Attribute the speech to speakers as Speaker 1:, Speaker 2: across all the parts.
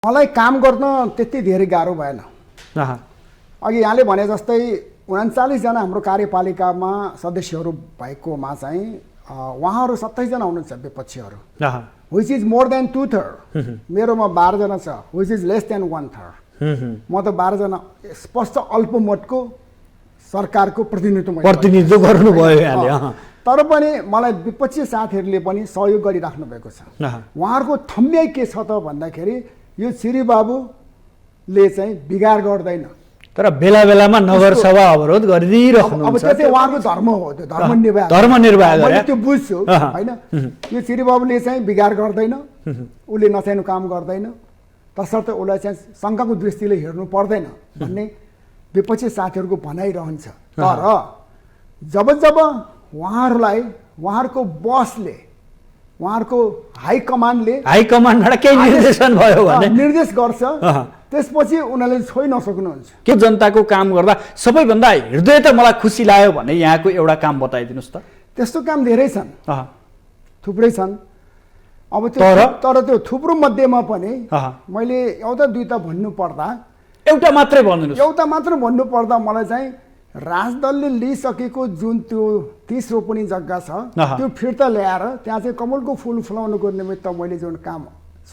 Speaker 1: मलाई काम गर्न त्यति धेरै गाह्रो भएन। अघि यहाँले भने जस्तै 39 जना हाम्रो कार्यपालिकामा सदस्यहरू भएकोमा चाहिँ उहाँहरू 27 जना हुनुहुन्छ विपक्षीहरू, which is more than 2/3। मेरोमा 12 जना छ, which is less than 1/3। म त 12 जना स्पष्ट अल्पमतको सरकारको प्रतिनिधित्व गर्नुभयो यहाँले। तर पनि मलाई विपक्षी साथीहरूले पनि सहयोग गरिराख्नु भएको छ। उहाँहरूको थम्याइ के छ त भन्दाखेरि यो श्री बाबुले चाहिँ बिगार गर्दैन,
Speaker 2: तर बेला बेलामा नगरसभा अवरोध गरिदिइराख्नुहुन्छ।
Speaker 1: अब त्यो चाहिँ उहाँको धर्म हो, त्यो धर्म निर्वाह मैले त्यो बुझ्छु हैन। यो श्री बाबुले चाहिँ बिगार गर्दैन, उसले नचाहिने काम गर्दैन, तसर्थ उसलाई चाहिँ शङ्काको दृष्टिले हेर्नु पर्दैन भन्ने विपक्षी साथीहरूको भनाइरहन्छ। तर जब जब उहाँहरूलाई उहाँहरूको बसले, उहाँहरूको हाइकमान्डबाट
Speaker 2: केही निर्देशन भयो भने
Speaker 1: निर्देश गर्छ, त्यसपछि उनीहरूले छोइ नसक्नुहुन्छ।
Speaker 2: के जनताको काम गर्दा सबैभन्दा हृदय त मलाई खुसी लाग्यो भने यहाँको एउटा काम बताइदिनुहोस् त।
Speaker 1: त्यस्तो काम धेरै छन्, थुप्रै छन्। अब त्यो तर त्यो थुप्रो मध्येमा पनि मैले एउटा दुईटा भन्नुपर्दा
Speaker 2: एउटा मात्रै भन्नुपर्दा मलाई चाहिँ राजदलले लिइसकेको जुन त्यो 30 रोपनी जग्गा छ त्यो फिर्ता ल्याएर त्यहाँ चाहिँ कमलको फुल फुलाउनुको निमित्त मैले जुन काम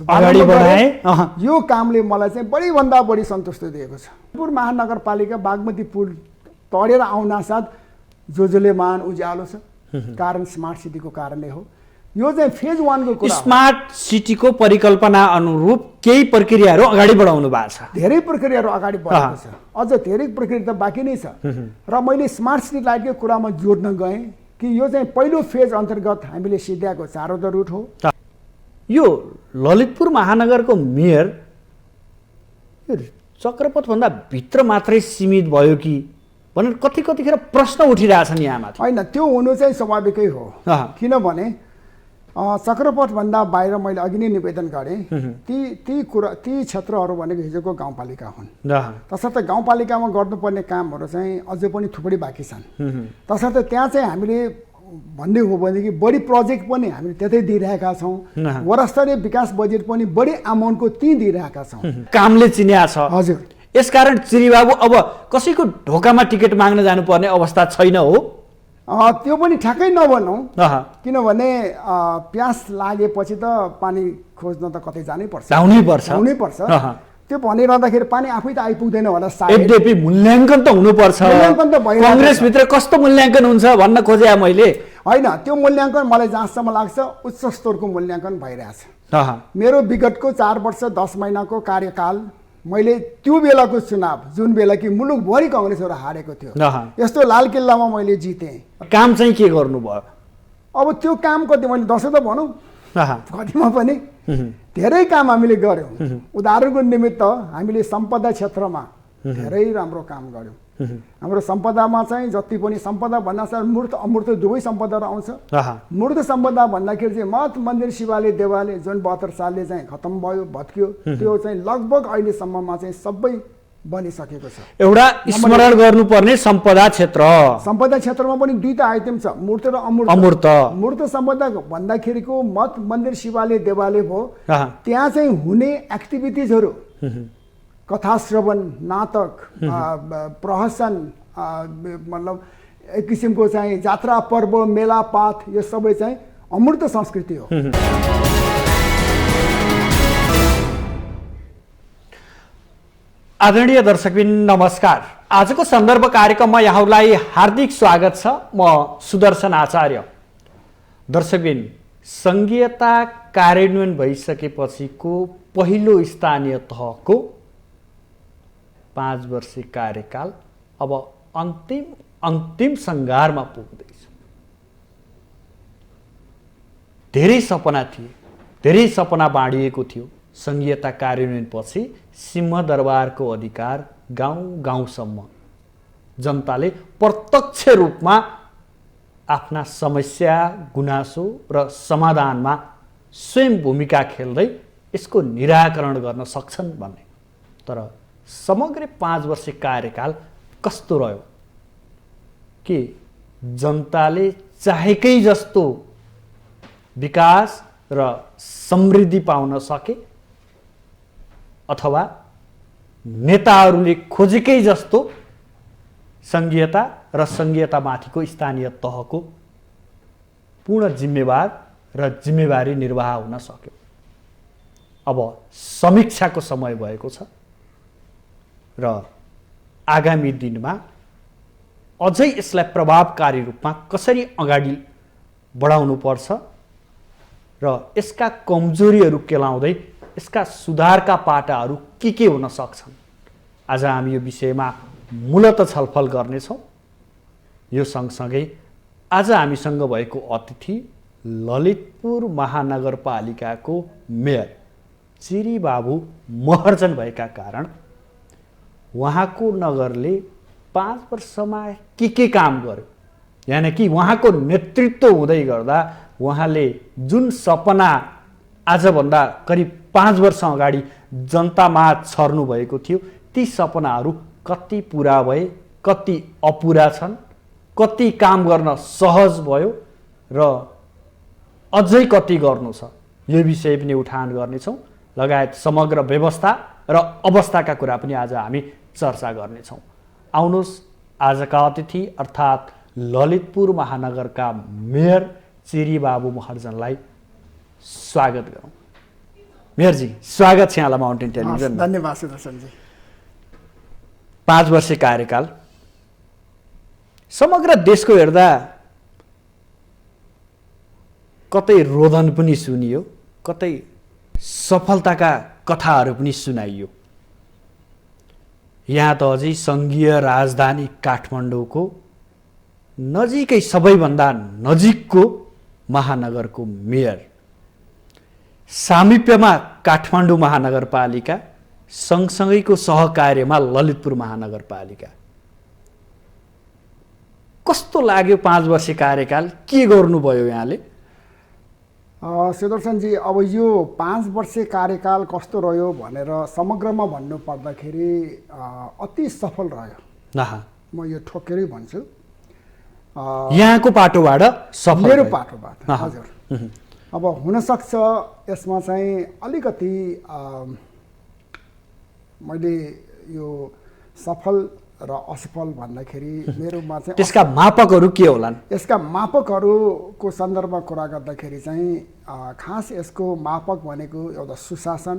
Speaker 2: अगाडि बढाए,
Speaker 1: यो कामले मलाई चाहिँ बढीभन्दा बढी सन्तुष्टि दिएको छ। पुर महानगरपालिका बागमती पुल तडेर आउनासाथ जसले मान उज्यालो छ, कारण स्मार्ट सिटीको कारणले हो। यो चाहिँ फेज 1 को कुरा।
Speaker 2: स्मार्ट सिटीको परिकल्पना अनुरूप केही प्रक्रियाहरू अगाडि बढाउनु भएको छ,
Speaker 1: धेरै प्रक्रियाहरू अगाडि बढेको छ, अझ धेरै प्रक्रिया त बाँकी नै छ। र मैले स्मार्ट सिटी लाइटको कुरामा जोड्न गएँ कि यो चाहिँ पहिलो फेज अन्तर्गत हामीले सिध्याएको 4वटा रुट हो।
Speaker 2: यो ललितपुर महानगरको मेयर यो चक्रपथभन्दा भित्र मात्रै सीमित भयो कि भनेर कतिखेर प्रश्न उठिरहेछन् यहाँमाथि।
Speaker 1: होइन, त्यो हुनु चाहिँ स्वाभाविकै हो, किनभने चक्रपथभन्दा बाहिर मैले अघि नै निवेदन गरेँ ती क्षेत्रहरू भनेको हिजोको गाउँपालिका हुन्। तसर्थ गाउँपालिकामा गर्नुपर्ने कामहरू चाहिँ अझै पनि थुप्रै बाँकी छन्। तसर्थ त्यहाँ चाहिँ हामीले भन्ने हो भनेदेखि बढी प्रोजेक्ट पनि हामीले त्यतै दिइरहेका छौँ, वडास्तरीय विकास बजेट पनि बढी अमाउन्टको त्यहीँ दिइरहेका छौँ।
Speaker 2: कामले चिनिया छ।
Speaker 1: हजुर,
Speaker 2: यसकारण श्रीबाबु अब कसैको ढोकामा टिकट माग्न जानुपर्ने अवस्था छैन हो।
Speaker 1: त्यो पनि ठ्याक्कै नभनौँ, किनभने प्यास लागेपछि त पानी खोज्न त कतै जानै पर्छ। त्यो भनिरहँदाखेरि पानी आफै त आइपुग्दैन होला सायद।
Speaker 2: यद्यपि मूल्याङ्कन त हुनुपर्छ। काङ्ग्रेसभित्र कस्तो मूल्याङ्कन हुन्छ भन्न खोजे मैले।
Speaker 1: होइन, त्यो मूल्याङ्कन मलाई जहाँसम्म लाग्छ उच्च स्तरको मूल्याङ्कन भइरहेछ। मेरो विगतको 4 वर्ष 10 महिनाको कार्यकाल, मैले त्यो बेलाको चुनाव जुन बेला कि मुलुकभरि काङ्ग्रेसहरू हारेको थियो, यस्तो लाल किल्लामा मैले जितेँ।
Speaker 2: काम चाहिँ के गर्नुभयो?
Speaker 1: अब त्यो काम कति मैले 10 त भनौँ, कतिमा पनि धेरै काम हामीले गऱ्यौँ। उदाहरणको निमित्त हामीले सम्पदा क्षेत्रमा धेरै राम्रो काम गऱ्यौँ। हाम्रो सम्पदामा चाहिँ जति पनि सम्पदा भन्नासाथ मूर्त अमूर्त दुवै सम्पदाहरू आउँछ। मूर्त सम्पदा भन्दाखेरि चाहिँ मठ मन्दिर शिवालय देवालय जुन 72 सालले चाहिँ खत्तम भयो, भत्कियो, त्यो चाहिँ लगभग अहिलेसम्ममा चाहिँ सबै बनिसकेको छ।
Speaker 2: एउटा स्मरण गर्नुपर्ने सम्पदा
Speaker 1: क्षेत्रमा पनि दुईटा आइटम छ, मूर्त र अमूर्त। मूर्त सम्पदा भन्दाखेरिको मठ मन्दिर शिवालय देवालय भयो, त्यहाँ चाहिँ हुने एक्टिभिटिजहरू, कथा श्रवण, नाटक, प्रहसन, मतलब एक किसिमको चाहिँ जात्रा पर्व मेला पाठ, यो सबै चाहिँ अमूर्त संस्कृति हो।
Speaker 2: आदरणीय दर्शकबिन नमस्कार। आजको सन्दर्भ कार्यक्रममा यहाँहरूलाई हार्दिक स्वागत छ। म सुदर्शन आचार्य। दर्शकबिन, संघीयता कार्यान्वयन भइसकेपछिको पहिलो स्थानीय तहको 5 वर्षीय कार्यकाल अब अन्तिम सङ्घारमा पुग्दैछ। धेरै सपना थिए, धेरै सपना बाँडिएको थियो। संघीयता कार्यान्वयनपछि सिंहदरबारको अधिकार गाउँ-गाउँसम्म जनताले प्रत्यक्ष रूपमा आफ्ना समस्या, गुनासो र समाधानमा स्वयं भूमिका खेल्दै यसको निराकरण गर्न सक्छन् भन्ने। तर समग्र 5 वर्षीय कार्यकाल कस्तो रह्यो? के जनताले चाहेकै जस्तो विकास र समृद्धि पाउन सके?
Speaker 3: अथवा नेताहरूले खोजेकै जस्तो सङ्घीयता र सङ्घीयतामाथिको स्थानीय तहको पूर्ण जिम्मेवार र जिम्मेवारी निर्वाह हुन सक्यो। अब समीक्षाको समय भएको छ र आगामी दिनमा अझै यसलाई प्रभावकारी रूपमा कसरी अगाडि बढाउनु पर्छ र यसका कमजोरीहरू केलाउँदै यसका सुधारका पाटाहरू के हुन सक्छन्, आज हामी यो विषयमा मूलत छलफल गर्नेछौँ। यो सँगसँगै आज हामीसँग भएको अतिथि ललितपुर महानगरपालिकाको मेयर चिरीबाबु महर्जन भएका कारण उहाँको नगरले 5 वर्षमा के काम गर्यो, यानि कि उहाँको नेतृत्व हुँदै गर्दा उहाँले जुन सपना आजभन्दा करिब 5 वर्ष अगाडि जनतामा छर्नु भएको थियो, ती सपनाहरू कति पुरा भए, कति अपुरा छन्, कति काम गर्न सहज भयो र अझै कति गर्नु छ, यो विषय पनि उठान गर्नेछौँ। लगायत समग्र व्यवस्था र अवस्थाका कुरा पनि आज हामी चर्चा गर्नेछौँ। आउनुहोस् आजका अतिथि अर्थात् ललितपुर महानगरका मेयर चिरीबाबु महर्जनलाई स्वागत गरौँ। मेयरजी, स्वागत छ यहाँलाई माउन्टेन टेलिभिजन।
Speaker 1: धन्यवाद सुदर्शनजी।
Speaker 3: 5 वर्ष कार्यकाल समग्र देशको हेर्दा कतै रोदन पनि सुनियो, कतै सफलताका कथाहरू पनि सुनाइयो। यहाँ त अझै सङ्घीय राजधानी काठमाडौँको नजिकै सबैभन्दा नजिकको महानगरको मेयर, सामिप्यमा काठमाडौँ महानगरपालिका, सँगसँगैको सहकार्यमा ललितपुर महानगरपालिका। कस्तो लाग्यो 5 वर्ष कार्यकाल, के गर्नुभयो यहाँले?
Speaker 1: सुदर्शनजी, अब यो 5 वर्ष कार्यकाल कस्तो रह्यो भनेर समग्रमा भन्नु पर्दाखेरि अति सफल रह्यो। म यो ठोकेरै भन्छु,
Speaker 3: यहाँको पाटोबाट सफल,
Speaker 1: मेरो पाटोबाट। हजुर। अब हुनसक्छ यसमा चाहिँ अलिकति मैले यो सफल र असफल भन्दाखेरि मेरोमा चाहिँ
Speaker 3: त्यसका मापकहरू के होलान्?
Speaker 1: यसका मापकहरूको सन्दर्भमा कुरा गर्दाखेरि चाहिँ खास यसको मापक भनेको एउटा सुशासन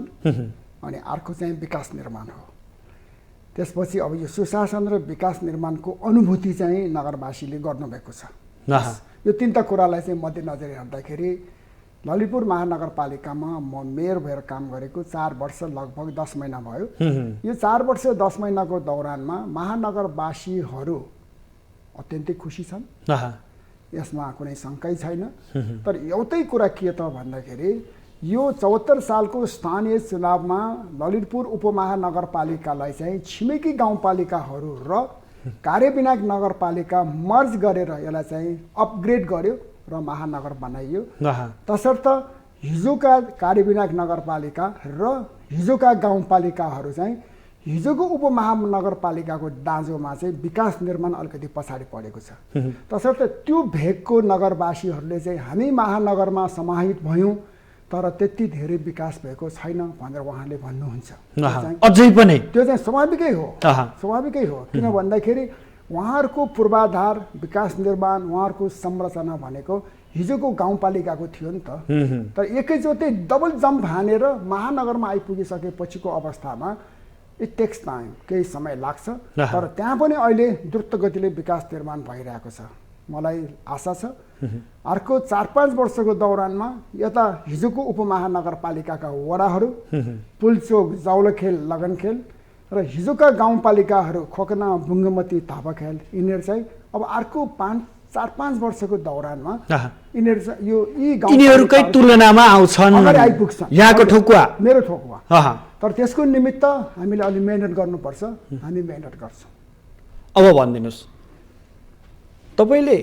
Speaker 1: अनि अर्को चाहिँ विकास निर्माण हो। त्यसपछि अब यो सुशासन र विकास निर्माणको अनुभूति चाहिँ नगरवासीले गर्नुभएको छ। यो तीनटा कुरालाई चाहिँ मध्यनजर हेर्दाखेरि ललितपुर महानगरपालिकामा म मेयर भएर काम गरेको 4 वर्ष लगभग 10 महिना भयो। यो 4 वर्ष 10 महिनाको दौरानमा महानगरवासीहरू अत्यन्तै खुसी छन्, यसमा कुनै शङ्कै छैन। तर एउटै कुरा के त भन्दाखेरि यो 74 सालको स्थानीय चुनावमा ललितपुर उपमहानगरपालिकालाई चाहिँ छिमेकी गाउँपालिकाहरू र कार्यविनायक नगरपालिका मर्ज गरेर यसलाई चाहिँ अपग्रेड गर्यो र महानगर बनाइयो। तसर्थ हिजोका कार्यविनायक नगरपालिका र हिजोका गाउँपालिकाहरू चाहिँ हिजोको उपमहानगरपालिकाको दाँजोमा चाहिँ विकास निर्माण अलिकति पछाडि परेको छ। तसर्थ त्यो भेगको नगरवासीहरूले चाहिँ हामी महानगरमा समाहित भयौँ तर त्यति धेरै विकास भएको छैन भनेर उहाँले भन्नुहुन्छ।
Speaker 3: अझै पनि
Speaker 1: त्यो चाहिँ स्वाभाविकै हो, स्वाभाविकै हो। किन भन्दाखेरि उहाँहरूको पूर्वाधार विकास निर्माण, उहाँहरूको संरचना भनेको हिजोको गाउँपालिकाको थियो नि त। तर एकैचोटि डबल जम्प हानेर महानगरमा आइपुगिसकेपछिको अवस्थामा इट टेक्स टाइम, केही समय लाग्छ। तर त्यहाँ पनि अहिले द्रुत गतिले विकास निर्माण भइरहेको छ। मलाई आशा छ अर्को 4-5 वर्षको दौरानमा यता हिजोको उपमहानगरपालिकाका वडाहरू पुलचोक, जाउलखेल, लगनखेल र हिजोका गाउँपालिकाहरू खोकना, बुङ्गमती, थापाखेल, यिनीहरू चाहिँ अब अर्को 4-5 वर्षको दौरानमा
Speaker 3: यिनीहरूकै तुलनामा आउँछन्,
Speaker 1: आइपुग्छन्।
Speaker 3: यहाँको ठोकुवा,
Speaker 1: मेरो ठोकुवा। तर त्यसको निमित्त हामीले अलि मेहनत गर्नुपर्छ, हामी मेहनत गर्छौँ।
Speaker 3: अब भनिदिनुहोस्, तपाईँले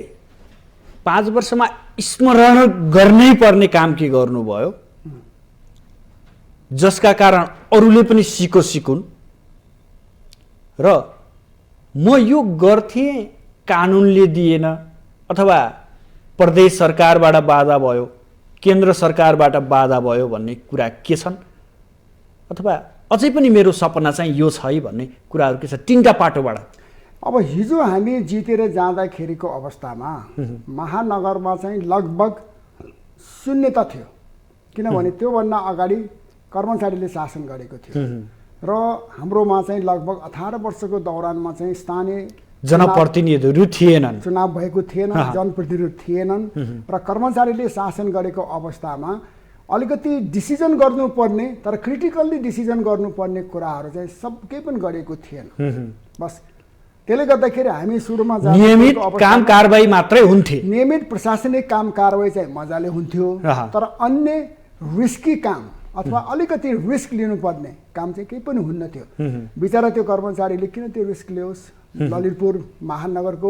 Speaker 3: 5 वर्षमा स्मरण गर्नै पर्ने काम के गर्नुभयो जसका कारण अरूले पनि सिकुन् र म यो गर्थेँ कानुनले दिएन अथवा प्रदेश सरकारबाट बाधा भयो, केन्द्र सरकारबाट बाधा भयो भन्ने कुरा के छन्? अथवा अझै पनि मेरो सपना चाहिँ यो छ है भन्ने कुराहरू के छ तिनटा पाटोबाट?
Speaker 1: अब हिजो हामी जितेर जाँदाखेरिको अवस्थामा महानगरमा चाहिँ लगभग शून्यता थियो, किनभने त्योभन्दा अगाडि कर्मचारीले शासन गरेको थियो र हाम्रोमा चाहिँ लगभग 18 वर्षको दौरानमा चाहिँ स्थानीय
Speaker 3: जनप्रतिनिधिहरू थिएनन्,
Speaker 1: चुनाव भएको थिएन, जनप्रतिनिधिहरू थिएनन् र कर्मचारीले शासन गरेको अवस्थामा अलिकति डिसिजन गर्नुपर्ने तर क्रिटिकल्ली डिसिजन गर्नुपर्ने कुराहरू चाहिँ सब केही पनि गरेको थिएन। बस त्यसले गर्दाखेरि हामी सुरुमा
Speaker 3: नियमित काम कारबाही मात्रै हुन्थे,
Speaker 1: नियमित प्रशासनिक काम कारबाही चाहिँ मजाले हुन्थ्यो, तर अन्य रिस्की काम अथवा अलिकति रिस्क लिनुपर्ने काम चाहिँ केही पनि हुन्न थियो। बिचरा त्यो कर्मचारीले किन त्यो रिस्क लियोस्? ललितपुर महानगरको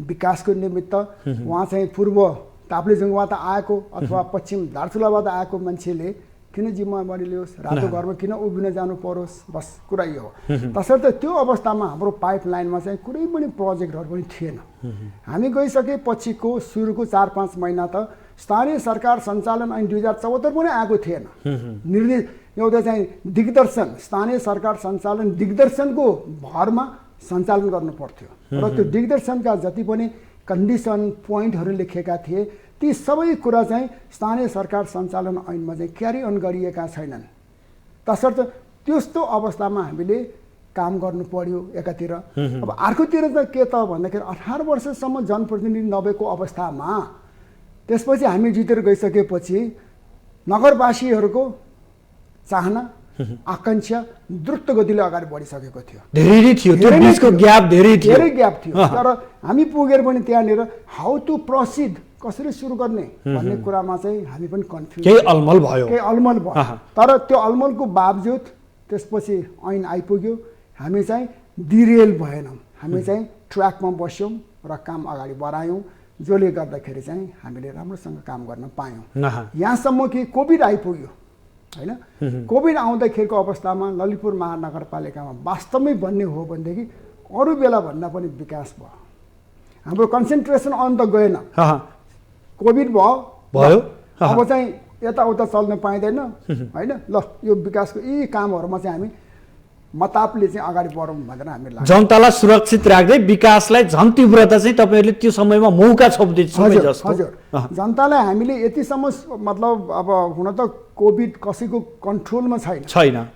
Speaker 1: विकासको निमित्त उहाँ चाहिँ पूर्व ताप्लेजुङबाट आएको अथवा पश्चिम दार्चुलाबाट आएको मान्छेले किन जिम्मेवारी लियोस्? रातो घरमा किन उभिन जानु परोस्? बस कुरा यो हो। तसर्थ त्यो अवस्थामा हाम्रो पाइपलाइनमा चाहिँ कुनै पनि प्रोजेक्टहरू पनि थिएन। हामी गइसकेपछिको सुरुको 4-5 महिना त स्थानीय सरकार सञ्चालन ऐन 2074 पनि आएको थिएन। एउटा चाहिँ दिग्दर्शन, स्थानीय सरकार सञ्चालन दिग्दर्शनको भरमा सञ्चालन गर्नु पर्थ्यो र त्यो दिग्दर्शनका जति पनि कन्डिसन पोइन्टहरू लेखेका थिए ती सबै कुरा चाहिँ स्थानीय सरकार सञ्चालन ऐनमा चाहिँ क्यारी अन गरिएका छैनन्। तसर्थ त्यस्तो अवस्थामा हामीले काम गर्नु पर्यो एकातिर। अब अर्कोतिर त के त भन्दाखेरि 18 वर्षसम्म जनप्रतिनिधि नभएको अवस्थामा त्यसपछि हामी जितेर गइसकेपछि नगरवासीहरूको चाहना आकांक्षा द्रुत गतिले अगाडि बढिसकेको थियो।
Speaker 3: धेरै थियो, त्यो बीचको ग्याप धेरै
Speaker 1: ग्याप थियो। तर हामी पुगेर पनि त्यहाँनिर हाउ टु प्रोसिड, कसरी सुरु गर्ने भन्ने कुरामा चाहिँ हामी पनि कन्फ्युज,
Speaker 3: केही अलमल भयो।
Speaker 1: तर त्यो अलमलको बावजुद त्यसपछि ऐन आइपुग्यो, हामी चाहिँ डिरेल भएनौँ, हामी चाहिँ ट्र्याकमा बस्यौँ र काम अगाडि बढायौँ, जसले गर्दाखेरि चाहिँ हामीले राम्रोसँग काम गर्न पायौँ। यहाँसम्म कि कोभिड आइपुग्यो हैन। कोभिड आउँदाखेरिको अवस्थामा ललितपुर महानगरपालिकामा वास्तवमै भन्ने हो भनेदेखि अरू बेला भन्दा पनि विकास भयो। हाम्रो कन्सन्ट्रेसन अन त गएन, कोभिड भयो, अब चाहिँ यताउता चल्न पाइँदैन हैन। ल यो विकासको यी कामहरूमा चाहिँ हामी मतापले चाहिँ अगाडि बढौँ भनेर हामी लाग्यो।
Speaker 3: जनतालाई सुरक्षित राख्दै विकासलाई झन् तीव्रता चाहिँ तपाईँहरूले त्यो समयमा मौका छोप्दै जस्तो।
Speaker 1: हजुर, जनतालाई हामीले यतिसम्म मतलब अब हुन त कोभिड कसैको कन्ट्रोलमा छैन।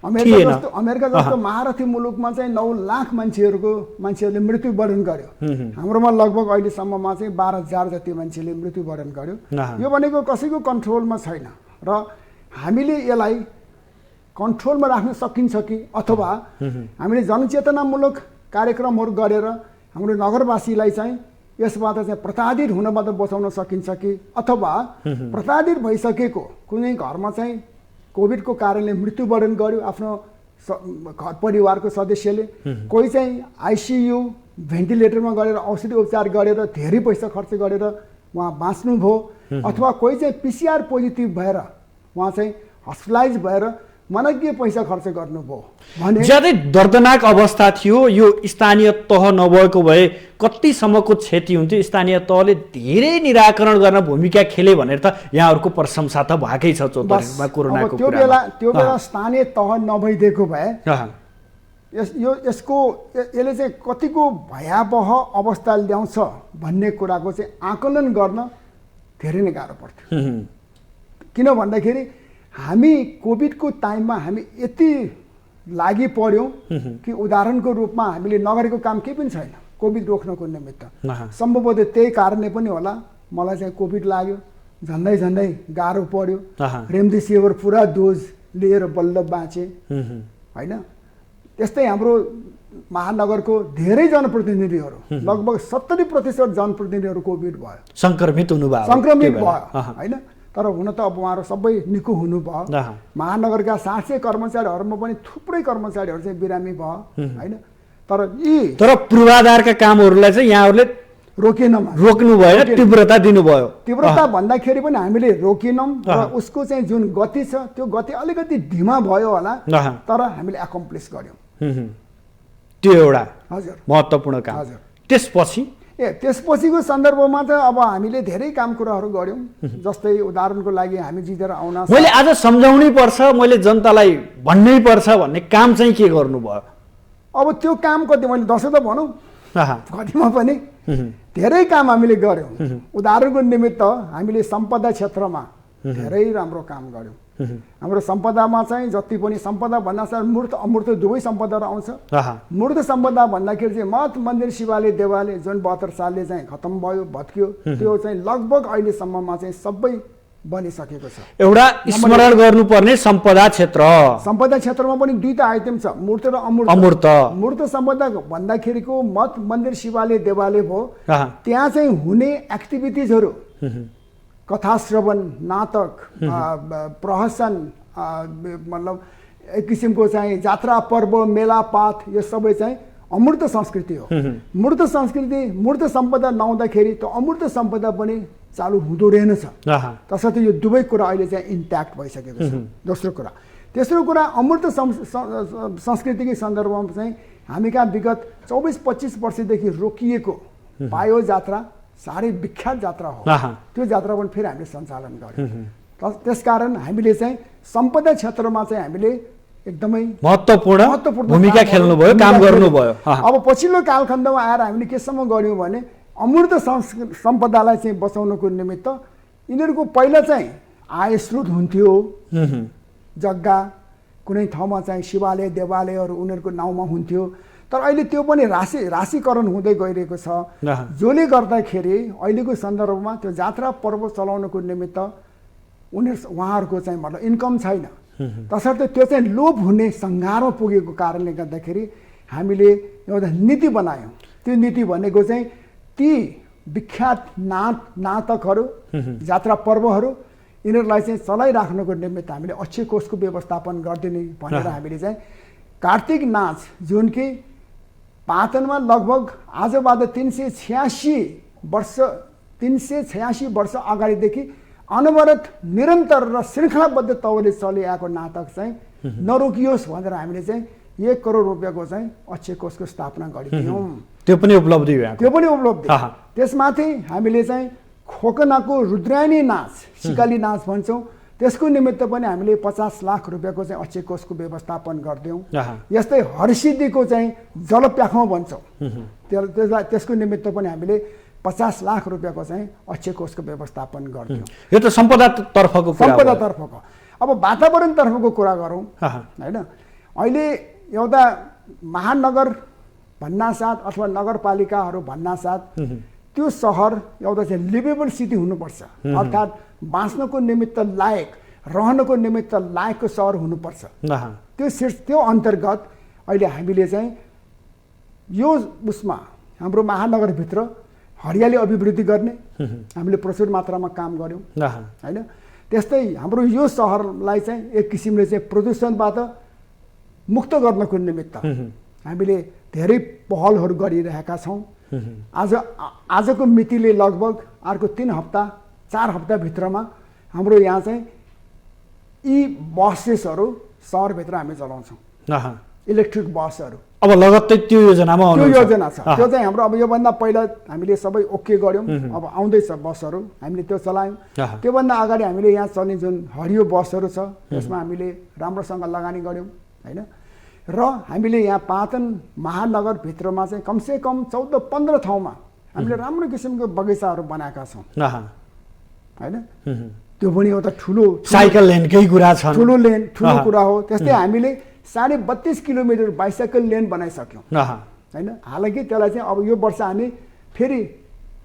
Speaker 1: अमेरिका जस्तो महारथी मुलुकमा चाहिँ 9 लाख मान्छेहरूले मृत्युवरण गर्यो। हाम्रोमा लगभग अहिलेसम्ममा चाहिँ 12,000 जति मान्छेले मृत्युवरण गर्यो। यो भनेको कसैको कन्ट्रोलमा छैन र हामीले यसलाई कन्ट्रोलमा राख्न सकिन्छ कि अथवा हामीले जनचेतनामूलक कार्यक्रमहरू गरेर हाम्रो नगरवासीलाई चाहिँ यसबाट चाहिँ प्रताडित हुनबाट बचाउन सकिन्छ कि अथवा प्रताडित भइसकेको कुनै घरमा चाहिँ कोभिडको कारणले मृत्युवरण गर्यो आफ्नो घर परिवारको सदस्यले, कोही चाहिँ आइसियु भेन्टिलेटरमा गएर औषधि उपचार गरेर धेरै पैसा खर्च गरेर उहाँ बाँच्नुभयो, अथवा कोही चाहिँ पिसिआर पोजिटिभ भएर उहाँ चाहिँ हस्पिटलाइज भएर मलाई के पैसा खर्च गर्नुभयो भने
Speaker 3: ज्यादै दर्दनाक अवस्था थियो। यो स्थानीय तह नभएको भए कतिसम्मको क्षति हुन्थ्यो? स्थानीय तहले धेरै निराकरण गर्न भूमिका खेले भनेर त यहाँहरूको प्रशंसा त भएकै छ चौधरीमा कोरोनाको कुरामा।
Speaker 1: त्यो बेला स्थानीय तह नभइदिएको भए यसले चाहिँ कतिको भयावह अवस्था ल्याउँछ भन्ने कुराको चाहिँ आकलन गर्न धेरै नै गाह्रो पर्थ्यो। किन भन्दाखेरि हामी कोभिडको टाइममा हामी यति लागि पर्यौँ कि उदाहरणको रूपमा हामीले नगरेको काम केही पनि छैन कोभिड रोक्नको निमित्त। सम्भवतः त्यही कारणले पनि होला मलाई चाहिँ कोभिड लाग्यो, झन्डै गाह्रो पर्यो। रेमडेसिभिर पुरा डोज लिएर बल्ल बाँचे हैन। त्यस्तै हाम्रो महानगरको धेरै जनप्रतिनिधिहरू लगभग 70% जनप्रतिनिधिहरू कोभिड भयो, सङ्क्रमित भयो हैन। तर हुन त अब उहाँहरू सबै निको हुनुभयो। महानगरका 700 कर्मचारीहरूमा पनि थुप्रै कर्मचारीहरू चाहिँ बिरामी भयो हैन। तर पूर्वाधारका कामहरूलाई चाहिँ यहाँहरूले रोक्नु भएन, तीव्रता दिनुभयो। तीव्रता भन्दाखेरि पनि हामीले रोकेनौँ र उसको चाहिँ जुन गति छ त्यो गति अलिकति ढिमा भयो होला, तर हामीले एकम्प्लिस गर्यौँ।
Speaker 3: त्यो एउटा महत्त्वपूर्ण काम। त्यसपछि
Speaker 1: त्यसपछिको सन्दर्भमा त अब हामीले धेरै काम कुराहरू गऱ्यौँ। जस्तै उदाहरणको लागि हामी जितेर आउन
Speaker 3: मैले आज सम्झाउनै पर्छ, मैले जनतालाई भन्नै पर्छ भन्ने काम चाहिँ के गर्नुभयो?
Speaker 1: अब त्यो काम कति मैले 10 त भनौँ कतिमा पनि धेरै काम हामीले गऱ्यौँ। उदाहरणको निमित्त हामीले सम्पदा क्षेत्रमा धेरै राम्रो काम गऱ्यौँ। हाम्रो सम्पदामा चाहिँ जति पनि सम्पदा भन्नासाथ मूर्त अमूर्त दुवै सम्पदाहरू आउँछ। मूर्त सम्पदा भन्दाखेरि चाहिँ मठ मन्दिर शिवालय देवालय जुन 72 सालले चाहिँ खत्तम भयो भत्कियो, त्यो चाहिँ लगभग अहिलेसम्ममा चाहिँ सबै बनिसकेको छ।
Speaker 3: एउटा स्मरण गर्नुपर्ने सम्पदा क्षेत्रमा पनि दुईटा आइटम छ, मूर्त र अमूर्त। मूर्त सम्पदा भन्दाखेरिको मठ मन्दिर शिवालय देवालय भयो, त्यहाँ चाहिँ हुने एक्टिभिटिजहरू कथा श्रवण, नाटक, प्रहसन, मतलब एक किसिमको चाहिँ जात्रा पर्व मेलापात, यो सबै चाहिँ अमूर्त संस्कृति हो। मूर्त संस्कृति मूर्त सम्पदा नआउँदाखेरि त अमूर्त सम्पदा पनि चालु हुँदो रहेनछ। तसर्थ यो दुवै कुरा अहिले चाहिँ इन्ट्याक्ट भइसकेको छ। दोस्रो कुरा, तेस्रो कुरा, अमूर्त संस्कृतिकै सन्दर्भमा चाहिँ हामी कहाँ विगत 24-25 वर्षदेखि रोकिएको पायो जात्रा साह्रै विख्यात जात्रा हो। त्यो जात्रा पनि फेरि हामीले सञ्चालन गर्यौँ। त्यसकारण हामीले चाहिँ सम्पदा क्षेत्रमा चाहिँ हामीले एकदमै महत्त्वपूर्ण भूमिका खेल्नुभयो, काम गर्नुभयो।
Speaker 1: अब पछिल्लो कालखण्डमा आएर हामीले केसम्म गर्यौँ भने अमूर्त सम्पदालाई चाहिँ बचाउनको निमित्त यिनीहरूको पहिला चाहिँ आय स्रोत हुन्थ्यो, जग्गा कुनै ठाउँमा चाहिँ शिवालय देवालयहरू उनीहरूको नाउँमा हुन्थ्यो, तर अहिले त्यो पनि राशीकरण हुँदै गइरहेको छ। जसले गर्दाखेरि अहिलेको सन्दर्भमा त्यो जात्रा पर्व चलाउनको निमित्त उहाँहरूको चाहिँ मतलब इन्कम छैन। तसर्थ त्यो चाहिँ लोभ हुने सङ्घारमा पुगेको कारणले गर्दाखेरि हामीले एउटा नीति बनायौँ। त्यो नीति भनेको चाहिँ ती विख्यात नाटकहरू, जात्रा पर्वहरू, यिनीहरूलाई चाहिँ चलाइराख्नको निमित्त हामीले अक्षय कोषको व्यवस्थापन गरिदिने भनेर हामीले चाहिँ कार्तिक नाच जुन कि पाटनमा लगभग आजबाट 386 वर्ष अगाडिदेखि अनवरत निरन्तर र श्रृङ्खलाबद्ध तौरले चलिआएको नाटक चाहिँ नरोकियोस् भनेर हामीले चाहिँ 1 करोड रुपियाँको चाहिँ अक्षय कोषको स्थापना गरिदियौँ।
Speaker 3: त्यो पनि उपलब्धि भयो।
Speaker 1: त्यो पनि उपलब्धि। त्यसमाथि हामीले चाहिँ खोकनाको रुद्रायणी नाच, सिकाली नाच भन्छौँ, त्यसको निमित्त पनि हामीले 50 लाख रुपियाँको चाहिँ अक्षय कोषको व्यवस्थापन गरिदियौँ। यस्तै हरसिद्धिको चाहिँ जलप्याखौँ भन्छौँ, त्यसको निमित्त पनि हामीले 50 लाख रुपियाँको चाहिँ अक्षय कोषको व्यवस्थापन गरिदियौँ।
Speaker 3: यो त सम्पदातर्फको कुरा।
Speaker 1: सम्पदातर्फको। अब वातावरणतर्फको कुरा गरौँ होइन। अहिले एउटा महानगर भन्नासाथ अथवा नगरपालिकाहरू भन्नासाथ त्यो सहर एउटा चाहिँ लिभेबल सिटी हुनुपर्छ, अर्थात् बाँच्नको निमित्त लायक, रहनको निमित्त लायकको सहर हुनुपर्छ। त्यो अन्तर्गत अहिले हामीले चाहिँ यो उसमा हाम्रो महानगरभित्र हरियाली अभिवृद्धि गर्ने हामीले प्रचुर मात्रामा काम गऱ्यौँ होइन। त्यस्तै हाम्रो यो सहरलाई चाहिँ एक किसिमले चाहिँ प्रदूषणबाट मुक्त गर्नको निमित्त हामीले धेरै पहलहरू गरिरहेका छौँ। आजको मितिले लगभग अर्को 3 हप्ता 4 हप्ताभित्रमा हाम्रो यहाँ चाहिँ यी बसेसहरू सहरभित्र हामी चलाउँछौँ, इलेक्ट्रिक बसहरू।
Speaker 3: अब लगत्तै त्यो योजनामा
Speaker 1: त्यो योजना छ। त्यो चाहिँ हाम्रो अब योभन्दा पहिला हामीले सबै ओके गऱ्यौँ, अब आउँदैछ बसहरू, हामीले त्यो चलायौँ। त्योभन्दा अगाडि हामीले यहाँ चल्ने जुन हरियो बसहरू छ त्यसमा हामीले राम्रोसँग लगानी गऱ्यौँ होइन। र हामीले यहाँ पाटन महानगरभित्रमा चाहिँ कमसेकम 14-15 ठाउँमा हामीले राम्रो किसिमको बगैँचाहरू बनाएका छौँ होइन। त्यो पनि एउटा ठुलो
Speaker 3: साइकल लेनकै कुरा छ,
Speaker 1: ठुलो कुरा हो। त्यस्तै हामीले 32.5 किलोमिटर बाइसाइकल लेन बनाइसक्यौँ होइन। हालाकि त्यसलाई चाहिँ अब यो वर्ष हामी फेरि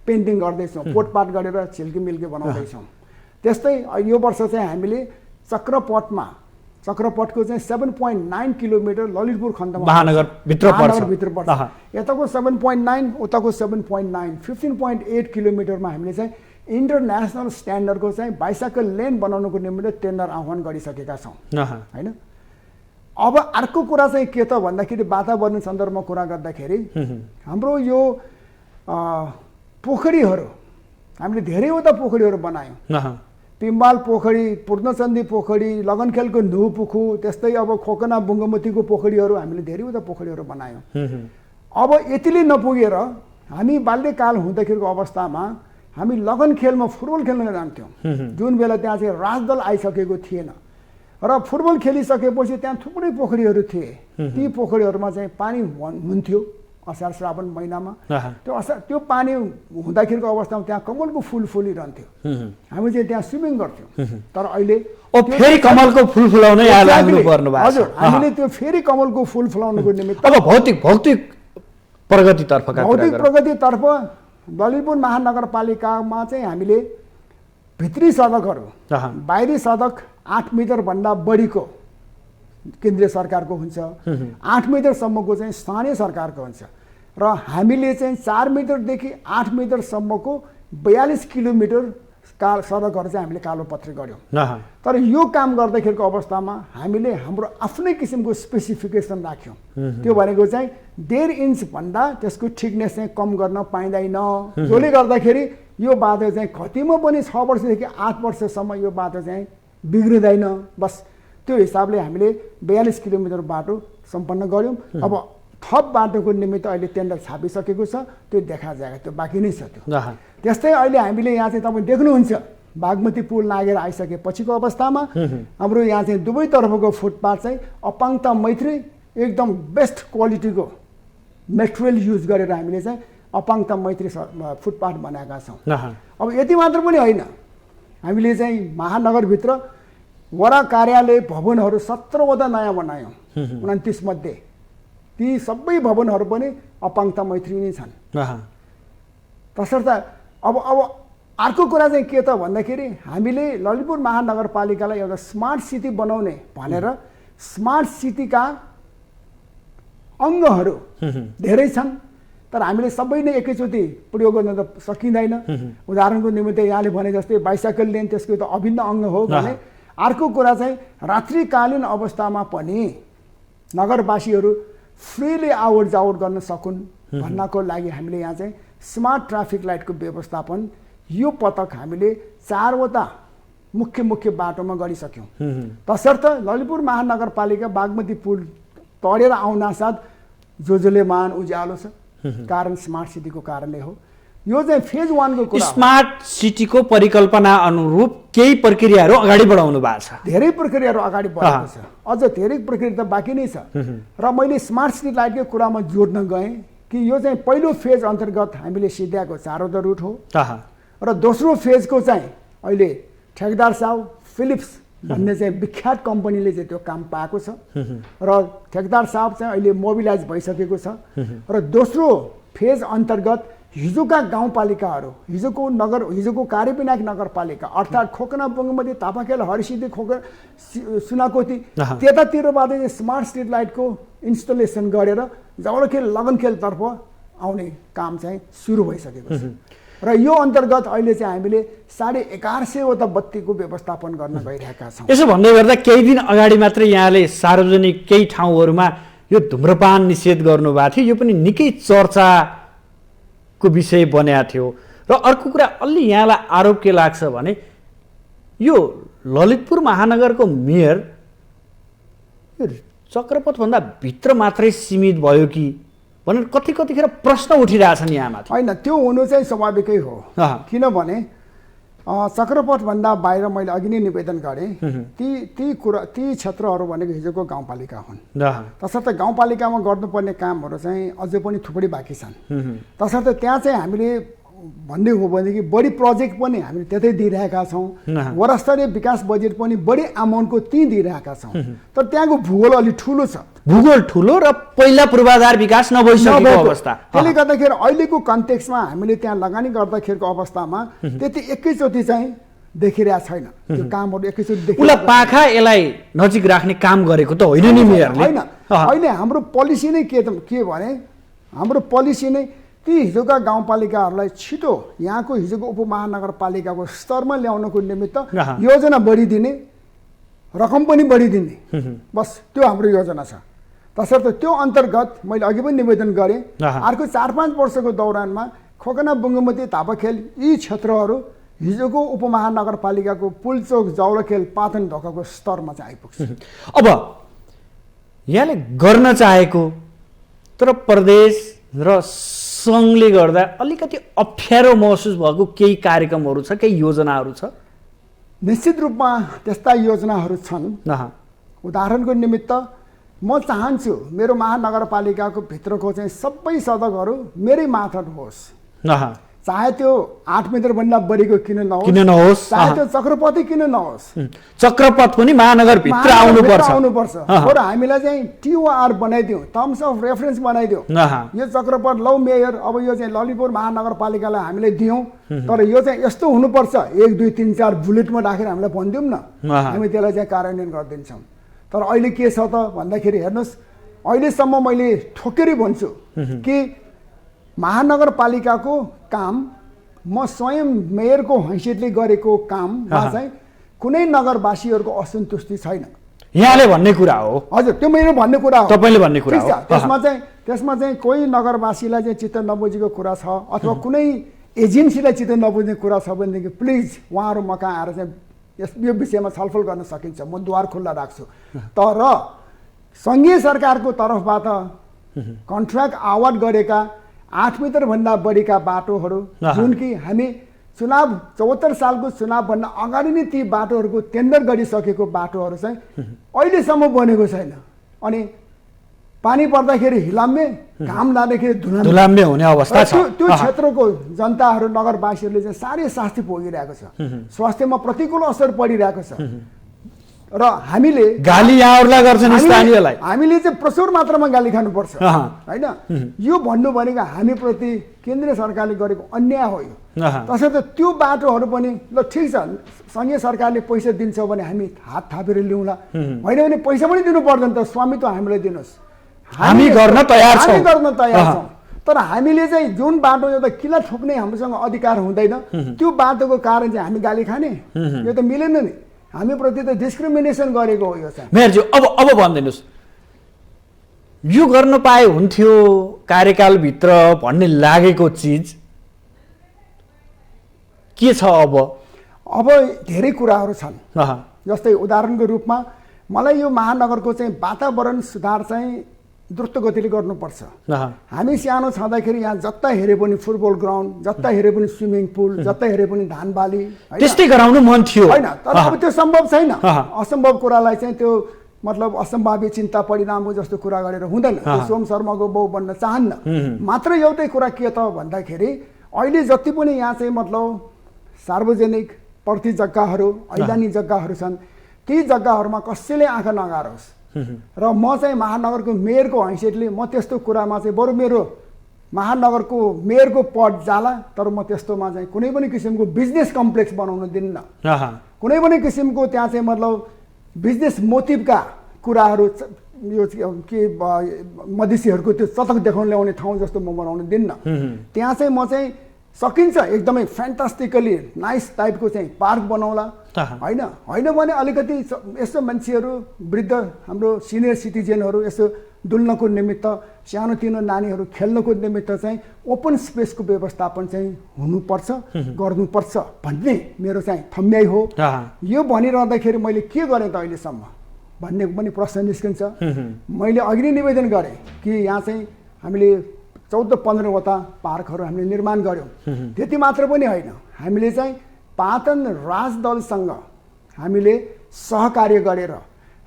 Speaker 1: पेन्टिङ गर्दैछौँ, पोटपाट गरेर छिल्कीमिल्की बनाउँदैछौँ। त्यस्तै यो वर्ष चाहिँ हामीले चक्रपथको चाहिँ 7.9 किलोमिटर ललितपुर खण्डमा
Speaker 3: महानगरभित्र
Speaker 1: पर्छ। यताको 7.9, उताको 7.9, 15.8 किलोमिटरमा हामीले चाहिँ इन्टरनेसनल स्ट्यान्डर्डको चाहिँ बाइसाइकल लेन बनाउनुको निम्ति टेन्डर आह्वान गरिसकेका छौँ होइन। अब अर्को कुरा चाहिँ के त भन्दाखेरि वातावरण सन्दर्भमा कुरा गर्दाखेरि हाम्रो यो पोखरीहरू हामीले धेरैवटा पोखरीहरू बनायौँ। पिम्बाल पोखरी, पूर्णचन्दी पोखरी, लगनखेलको नुपुखु, त्यस्तै अब खोकना बुङ्गमतीको पोखरीहरू हामीले धेरैवटा पोखरीहरू बनायौँ। अब यतिले नपुगेर हामी बाल्यकाल हुँदाखेरिको अवस्थामा हामी लगन खेलमा फुटबल खेल्न जान्थ्यौँ, जुन बेला त्यहाँ चाहिँ राजदल आइसकेको थिएन र फुटबल खेलिसकेपछि त्यहाँ थुप्रै पोखरीहरू थिए। ती पोखरीहरूमा चाहिँ पानी हुन्थ्यो असार श्रावण महिनामा। त्यो पानी हुँदाखेरिको अवस्थामा त्यहाँ कमलको फुल फुलिरहन्थ्यो, हामी चाहिँ त्यहाँ स्विमिङ गर्थ्यौँ। तर अहिले
Speaker 3: फेरि कमलको फुल फुलाउनै लाग्नु पर्नु भएको छ।
Speaker 1: हजुर, हामीले त्यो फेरि कमलको फुल फुलाउनुको निमित्त
Speaker 3: अब भौतिक प्रगतितर्फ ललितपुर महानगरपालिकामा चाहिँ हामीले भित्री सडकहरू, बाहिरी सडक 8 मिटरभन्दा बढीको केन्द्रीय सरकारको हुन्छ, 8 मिटरसम्मको चाहिँ स्थानीय सरकारको हुन्छ र हामीले चाहिँ 4 मिटरदेखि 8 मिटरसम्मको 42 किलोमिटर सडकहरू चाहिँ हामीले कालोपत्री गऱ्यौँ। तर यो काम गर्दाखेरिको अवस्थामा हामीले हाम्रो आफ्नै किसिमको स्पेसिफिकेसन राख्यौँ। त्यो भनेको चाहिँ 1.5 इन्चभन्दा त्यसको थिकनेस चाहिँ कम गर्न पाइँदैन, जसले गर्दाखेरि यो बाटो चाहिँ कतिमा पनि 6 वर्षदेखि 8 वर्षसम्म यो बाटो चाहिँ बिग्रिँदैन। बस त्यो हिसाबले हामीले 42 किलोमिटर बाटो सम्पन्न गऱ्यौँ। अब थप बाटोको निमित्त अहिले टेन्डर छापिसकेको छ, त्यो देखाजाएगा, त्यो बाँकी नै छ। त्यो त्यस्तै अहिले हामीले यहाँ चाहिँ तपाईँ देख्नुहुन्छ बागमती पुल नागेर आइसकेपछिको अवस्थामा हाम्रो यहाँ चाहिँ दुवैतर्फको फुटपाथ चाहिँ अपाङ्गता मैत्री एकदम बेस्ट क्वालिटीको मेटेरियल युज गरेर हामीले चाहिँ अपाङ्गता मैत्री फुटपाथ बनाएका छौँ। अब यति मात्र पनि होइन, हामीले चाहिँ महानगरभित्र वडा कार्यालय भवनहरू 17वटा नयाँ बनायौँ, 29 मध्ये। ती सबै भवनहरू पनि अपाङ्गता मैत्री नै छन्। तसर्थ अब अर्को कुरा चाहिँ के त भन्दाखेरि हामीले ललितपुर महानगरपालिकालाई एउटा स्मार्ट सिटी बनाउने भनेर स्मार्ट सिटीका अङ्गहरू धेरै छन्, तर हामीले सबै नै एकैचोटि प्रयोग गर्न त सकिँदैन। उदाहरणको निमित्त यहाँले भने जस्तै बाइसाइकल लेन त्यसको त अभिन्न अङ्ग हो भने, अर्को कुरा चाहिँ रात्रिकालीन अवस्थामा पनि नगरवासीहरू फ्रीली आवत जावत गर्न सकुन् भन्नको लागि हामीले यहाँ चाहिँ स्मार्ट ट्राफिक लाइटको व्यवस्थापन यो पटक हामीले 4वटा मुख्य बाटोमा गरिसक्यौँ। तसर्थ ललितपुर महानगरपालिका बागमती पुल तडेर आउनासाथ जसले मान उज्यालो छ, कारण स्मार्ट सिटीको कारणले हो। यो चाहिँ फेज 1 को कुरा। स्मार्ट सिटीको परिकल्पना अनुरूप केही प्रक्रियाहरू अगाडि बढाउनु भएको छ,
Speaker 1: धेरै प्रक्रियाहरू अगाडि बढेको छ, अझ धेरै प्रक्रिया त बाँकी नै छ। र मैले स्मार्ट सिटी लाइटको कुरामा जोड्न गएँ कि यो चाहिँ पहिलो फेज अन्तर्गत हामीले सिध्याएको 4वटा रुट हो र दोस्रो फेजको चाहिँ अहिले ठेकेदार साहब फिलिप्स भन्ने चाहिँ विख्यात कम्पनीले चाहिँ त्यो काम पाएको छ र ठेकेदार साहब चाहिँ अहिले मोबिलाइज भइसकेको छ। र दोस्रो फेज अन्तर्गत हिजोका गाउँपालिकाहरू, हिजोको कार्यविनायक नगरपालिका अर्थात् खोकना बङ्गमती तापाखेल हरिसिद्धि सुनाकोती त्यतातिरबाट चाहिँ स्मार्ट स्ट्रिट लाइटको इन्स्टलेसन गरेर जवलखेल लगनखेलतर्फ आउने काम चाहिँ सुरु भइसकेको छ। र यो अन्तर्गत अहिले चाहिँ हामीले 1150 बत्तीको व्यवस्थापन गर्न गइरहेका छौँ।
Speaker 3: यसो भन्दै गर्दा केही दिन अगाडि मात्रै यहाँले सार्वजनिक केही ठाउँहरूमा यो धुम्रपान निषेध गर्नुभएको थियो, यो पनि निकै चर्चाको विषय बनेको थियो। र अर्को कुरा अलि यहाँलाई आरोप के लाग्छ भने यो ललितपुर महानगरको मेयर यो चक्रपथभन्दा भित्र मात्रै सीमित भयो कि भनेर कतिखेर प्रश्न उठिरहेछन् यहाँमाथि।
Speaker 1: होइन, त्यो हुनु चाहिँ स्वाभाविकै हो, किनभने चक्रपथभन्दा बाहिर मैले अघि नै निवेदन गरेँ ती क्षेत्रहरू भनेको हिजोको गाउँपालिका हुन्। तसर्थ गाउँपालिकामा गर्नुपर्ने कामहरू चाहिँ अझै पनि थुप्रै बाँकी छन्। तसर्थ त्यहाँ चाहिँ हामीले भन्ने हो भनेदेखि बढी प्रोजेक्ट पनि हामीले त्यतै दिइरहेका छौँ, वडास्तरीय विकास बजेट पनि बढी अमाउन्टको त्यहीँ दिइरहेका छौँ। तर त्यहाँको भूगोल अलिक ठुलो छ,
Speaker 3: भूगोल ठुलो र पहिला पूर्वाधार विकास नभइसकेको अवस्था।
Speaker 1: त्यसले गर्दाखेरि अहिलेको कन्टेक्स्टमा हामीले त्यहाँ लगानी गर्दाखेरिको अवस्थामा त्यति एकैचोटि चाहिँ देखिरहेको छैन त्यो कामहरू एकैचोटि।
Speaker 3: उसलाई पाखा यसलाई नजिक राख्ने काम गरेको त होइन नि मेयरले।
Speaker 1: होइन, अहिले हाम्रो पोलिसी नै के भने हाम्रो पोलिसी नै ती हिजोका गाउँपालिकाहरूलाई छिटो यहाँको हिजोको उपमहानगरपालिकाको स्तरमा ल्याउनको निमित्त योजना बढिदिने, रकम पनि बढिदिने, बस त्यो हाम्रो योजना छ। तसर्थ त्यो अन्तर्गत मैले अघि पनि निवेदन गरेँ अर्को 4-5 वर्षको दौरानमा खोकना बुङ्गमती तापाखेल यी क्षेत्रहरू हिजोको उपमहानगरपालिकाको पुलचोक जौलखेल पाटन ढोकाको स्तरमा चाहिँ आइपुग्छ।
Speaker 3: अब यहाँले गर्न चाहेको तर प्रदेश र सङ्घले गर्दा अलिकति अप्ठ्यारो महसुस भएको केही कार्यक्रमहरू छ, केही योजनाहरू छ?
Speaker 1: निश्चित रूपमा त्यस्ता योजनाहरू छन्। उदाहरणको निमित्त म चाहन्छु मेरो महानगरपालिकाको भित्रको चाहिँ सबै सडकहरू मेरै मार्फत होस्। चाहे त्यो 8 मिटरभन्दा बढीको किन नहोस्, चाहे त्यो चक्रपथी किन नहोस्,
Speaker 3: चक्रपथ पनि महानगरभित्र आउनुपर्छ।
Speaker 1: बरु हामीलाई चाहिँ TOR बनाइदिउँ, टर्म्स अफ रेफरेन्स बनाइदिउँ। यो चक्रपथ लौ मेयर, अब यो चाहिँ ललितपुर महानगरपालिकालाई हामीले दियौँ, तर यो चाहिँ यस्तो हुनुपर्छ, 1 2 3 4 बुलेटमा राखेर हामीलाई भनिदिउँ न, हामी त्यसलाई चाहिँ कार्यान्वयन गरिदिन्छौँ। तर अहिले के छ त भन्दाखेरि हेर्नुहोस्, अहिलेसम्म मैले ठोकेरै भन्छु कि महानगरपालिकाको काम म स्वयं मेयरको हैसियतले गरेको काममा चाहिँ कुनै नगरवासीहरूको असन्तुष्टि छैन।
Speaker 3: यहाँले भन्ने कुरा हो?
Speaker 1: हजुर, त्यो मेरो भन्ने कुरा हो,
Speaker 3: तपाईँले भन्ने कुरा हो।
Speaker 1: त्यसमा चाहिँ कोही नगरवासीलाई चाहिँ चित्त नबुझेको कुरा छ अथवा कुनै एजेन्सीलाई चित्त नबुझ्ने कुरा छ भनेदेखि प्लिज उहाँहरू मकहाँ आएर चाहिँ यो विषयमा छलफल गर्न सकिन्छ, म द्वार खुल्ला राख्छु। तर सङ्घीय सरकारको तर्फबाट कन्ट्र्याक्ट अवार्ड गरेका 8 मिटरभन्दा बढीका बाटोहरू, जुन कि हामी चुनाव 74 सालको चुनावभन्दा अगाडि नै ती बाटोहरूको टेन्डर गरिसकेको बाटोहरू चाहिँ अहिलेसम्म बनेको छैन। अनि पानी पर्दाखेरि हिलाम्मे, घाम लाग्दाखेरि
Speaker 3: धुलाम्मे हुने अवस्था छ।
Speaker 1: त्यो क्षेत्रको जनताहरू, नगरवासीहरूले चाहिँ साह्रै शास्ति भोगिरहेको छ, स्वास्थ्यमा प्रतिकूल असर परिरहेको छ। र हामीले
Speaker 3: गाली यहाँहरूलाई गर्छन् स्थानीयलाई,
Speaker 1: हामीले चाहिँ प्रचुर मात्रामा गाली खानुपर्छ होइन। यो भन्नु भनेको हामीप्रति केन्द्रीय सरकारले गरेको अन्याय हो यो। तसर्थ त्यो बाटोहरू पनि ल ठिक छ, सङ्घीय सरकारले पैसा दिन्छ भने हामी हात थापेर ल्याउँला, होइन भने पैसा पनि दिनु पर्दैन त, स्वामित्व हामीलाई दिनुहोस्,
Speaker 3: हामी गर्न तयार
Speaker 1: छौँ। तर हामीले चाहिँ जुन बाटो एउटा किल्ला ठोक्ने हामीसँग अधिकार हुँदैन, त्यो बाटोको कारण चाहिँ हामी गाली खाने, यो त मिलेन नि। हामीप्रति त डिस्क्रिमिनेसन गरेको हो यो चाहिँ।
Speaker 3: मेयरज्यू, अब भनिदिनुहोस्, यो गर्न पाए हुन्थ्यो कार्यकालभित्र भन्ने लागेको चिज के छ? अब
Speaker 1: धेरै कुराहरू छन्। जस्तै उदाहरणको रूपमा मलाई यो महानगरको चाहिँ वातावरण सुधार चाहिँ द्रुत गतिले गर्नुपर्छ। हामी सानो छँदाखेरि यहाँ जता हेरे पनि फुटबल ग्राउन्ड, जता हेरे पनि स्विमिङ पुल, जता हेरे पनि धान बाली,
Speaker 3: त्यस्तै गराउनु मन थियो
Speaker 1: होइन। तर अब त्यो सम्भव छैन। असम्भव कुरालाई चाहिँ त्यो मतलब असम्भाव्य चिन्ता परिणाम हो जस्तो कुरा गरेर हुँदैन। सोम शर्माको बाउ बन्न चाहन्न। मात्र एउटै कुरा के त भन्दाखेरि अहिले जति पनि यहाँ चाहिँ मतलब सार्वजनिक प्रति जग्गाहरू, ऐलानी जग्गाहरू छन्, ती जग्गाहरूमा कसैले आँखा नगारोस्। र म चाहिँ महानगरको मेयरको हैसियतले म त्यस्तो कुरामा चाहिँ बरु मेरो महानगरको मेयरको पद जाला, तर म त्यस्तोमा चाहिँ कुनै पनि किसिमको बिजनेस कम्प्लेक्स बनाउन दिन्न। कुनै पनि किसिमको त्यहाँ चाहिँ मतलब बिजनेस मोटिभका कुराहरू, यो के मधेसीहरूको त्यो चटक देखाउन ल्याउने ठाउँ जस्तो म बनाउन दिन्न। त्यहाँ चाहिँ म चाहिँ सकिन्छ एकदमै फ्यान्टास्टिकली नाइस टाइपको चाहिँ पार्क बनाउला, होइन होइन भने अलिकति यसो मान्छेहरू, वृद्ध हाम्रो सिनियर सिटिजनहरू यसो डुल्नको निमित्त, सानोतिनो नानीहरू खेल्नको निमित्त चाहिँ ओपन स्पेसको व्यवस्थापन चाहिँ हुनुपर्छ, गर्नुपर्छ भन्ने मेरो चाहिँ थम्याइ हो। यो भनिरहँदाखेरि मैले के गरेँ त अहिलेसम्म भन्ने पनि प्रश्न निस्किन्छ। मैले अघि नै निवेदन गरेँ कि यहाँ चाहिँ हामीले 14-15वटा पार्कहरू हामीले निर्माण गऱ्यौँ। त्यति मात्र पनि होइन, हामीले चाहिँ पाटन राजदलसँग हामीले सहकार्य गरेर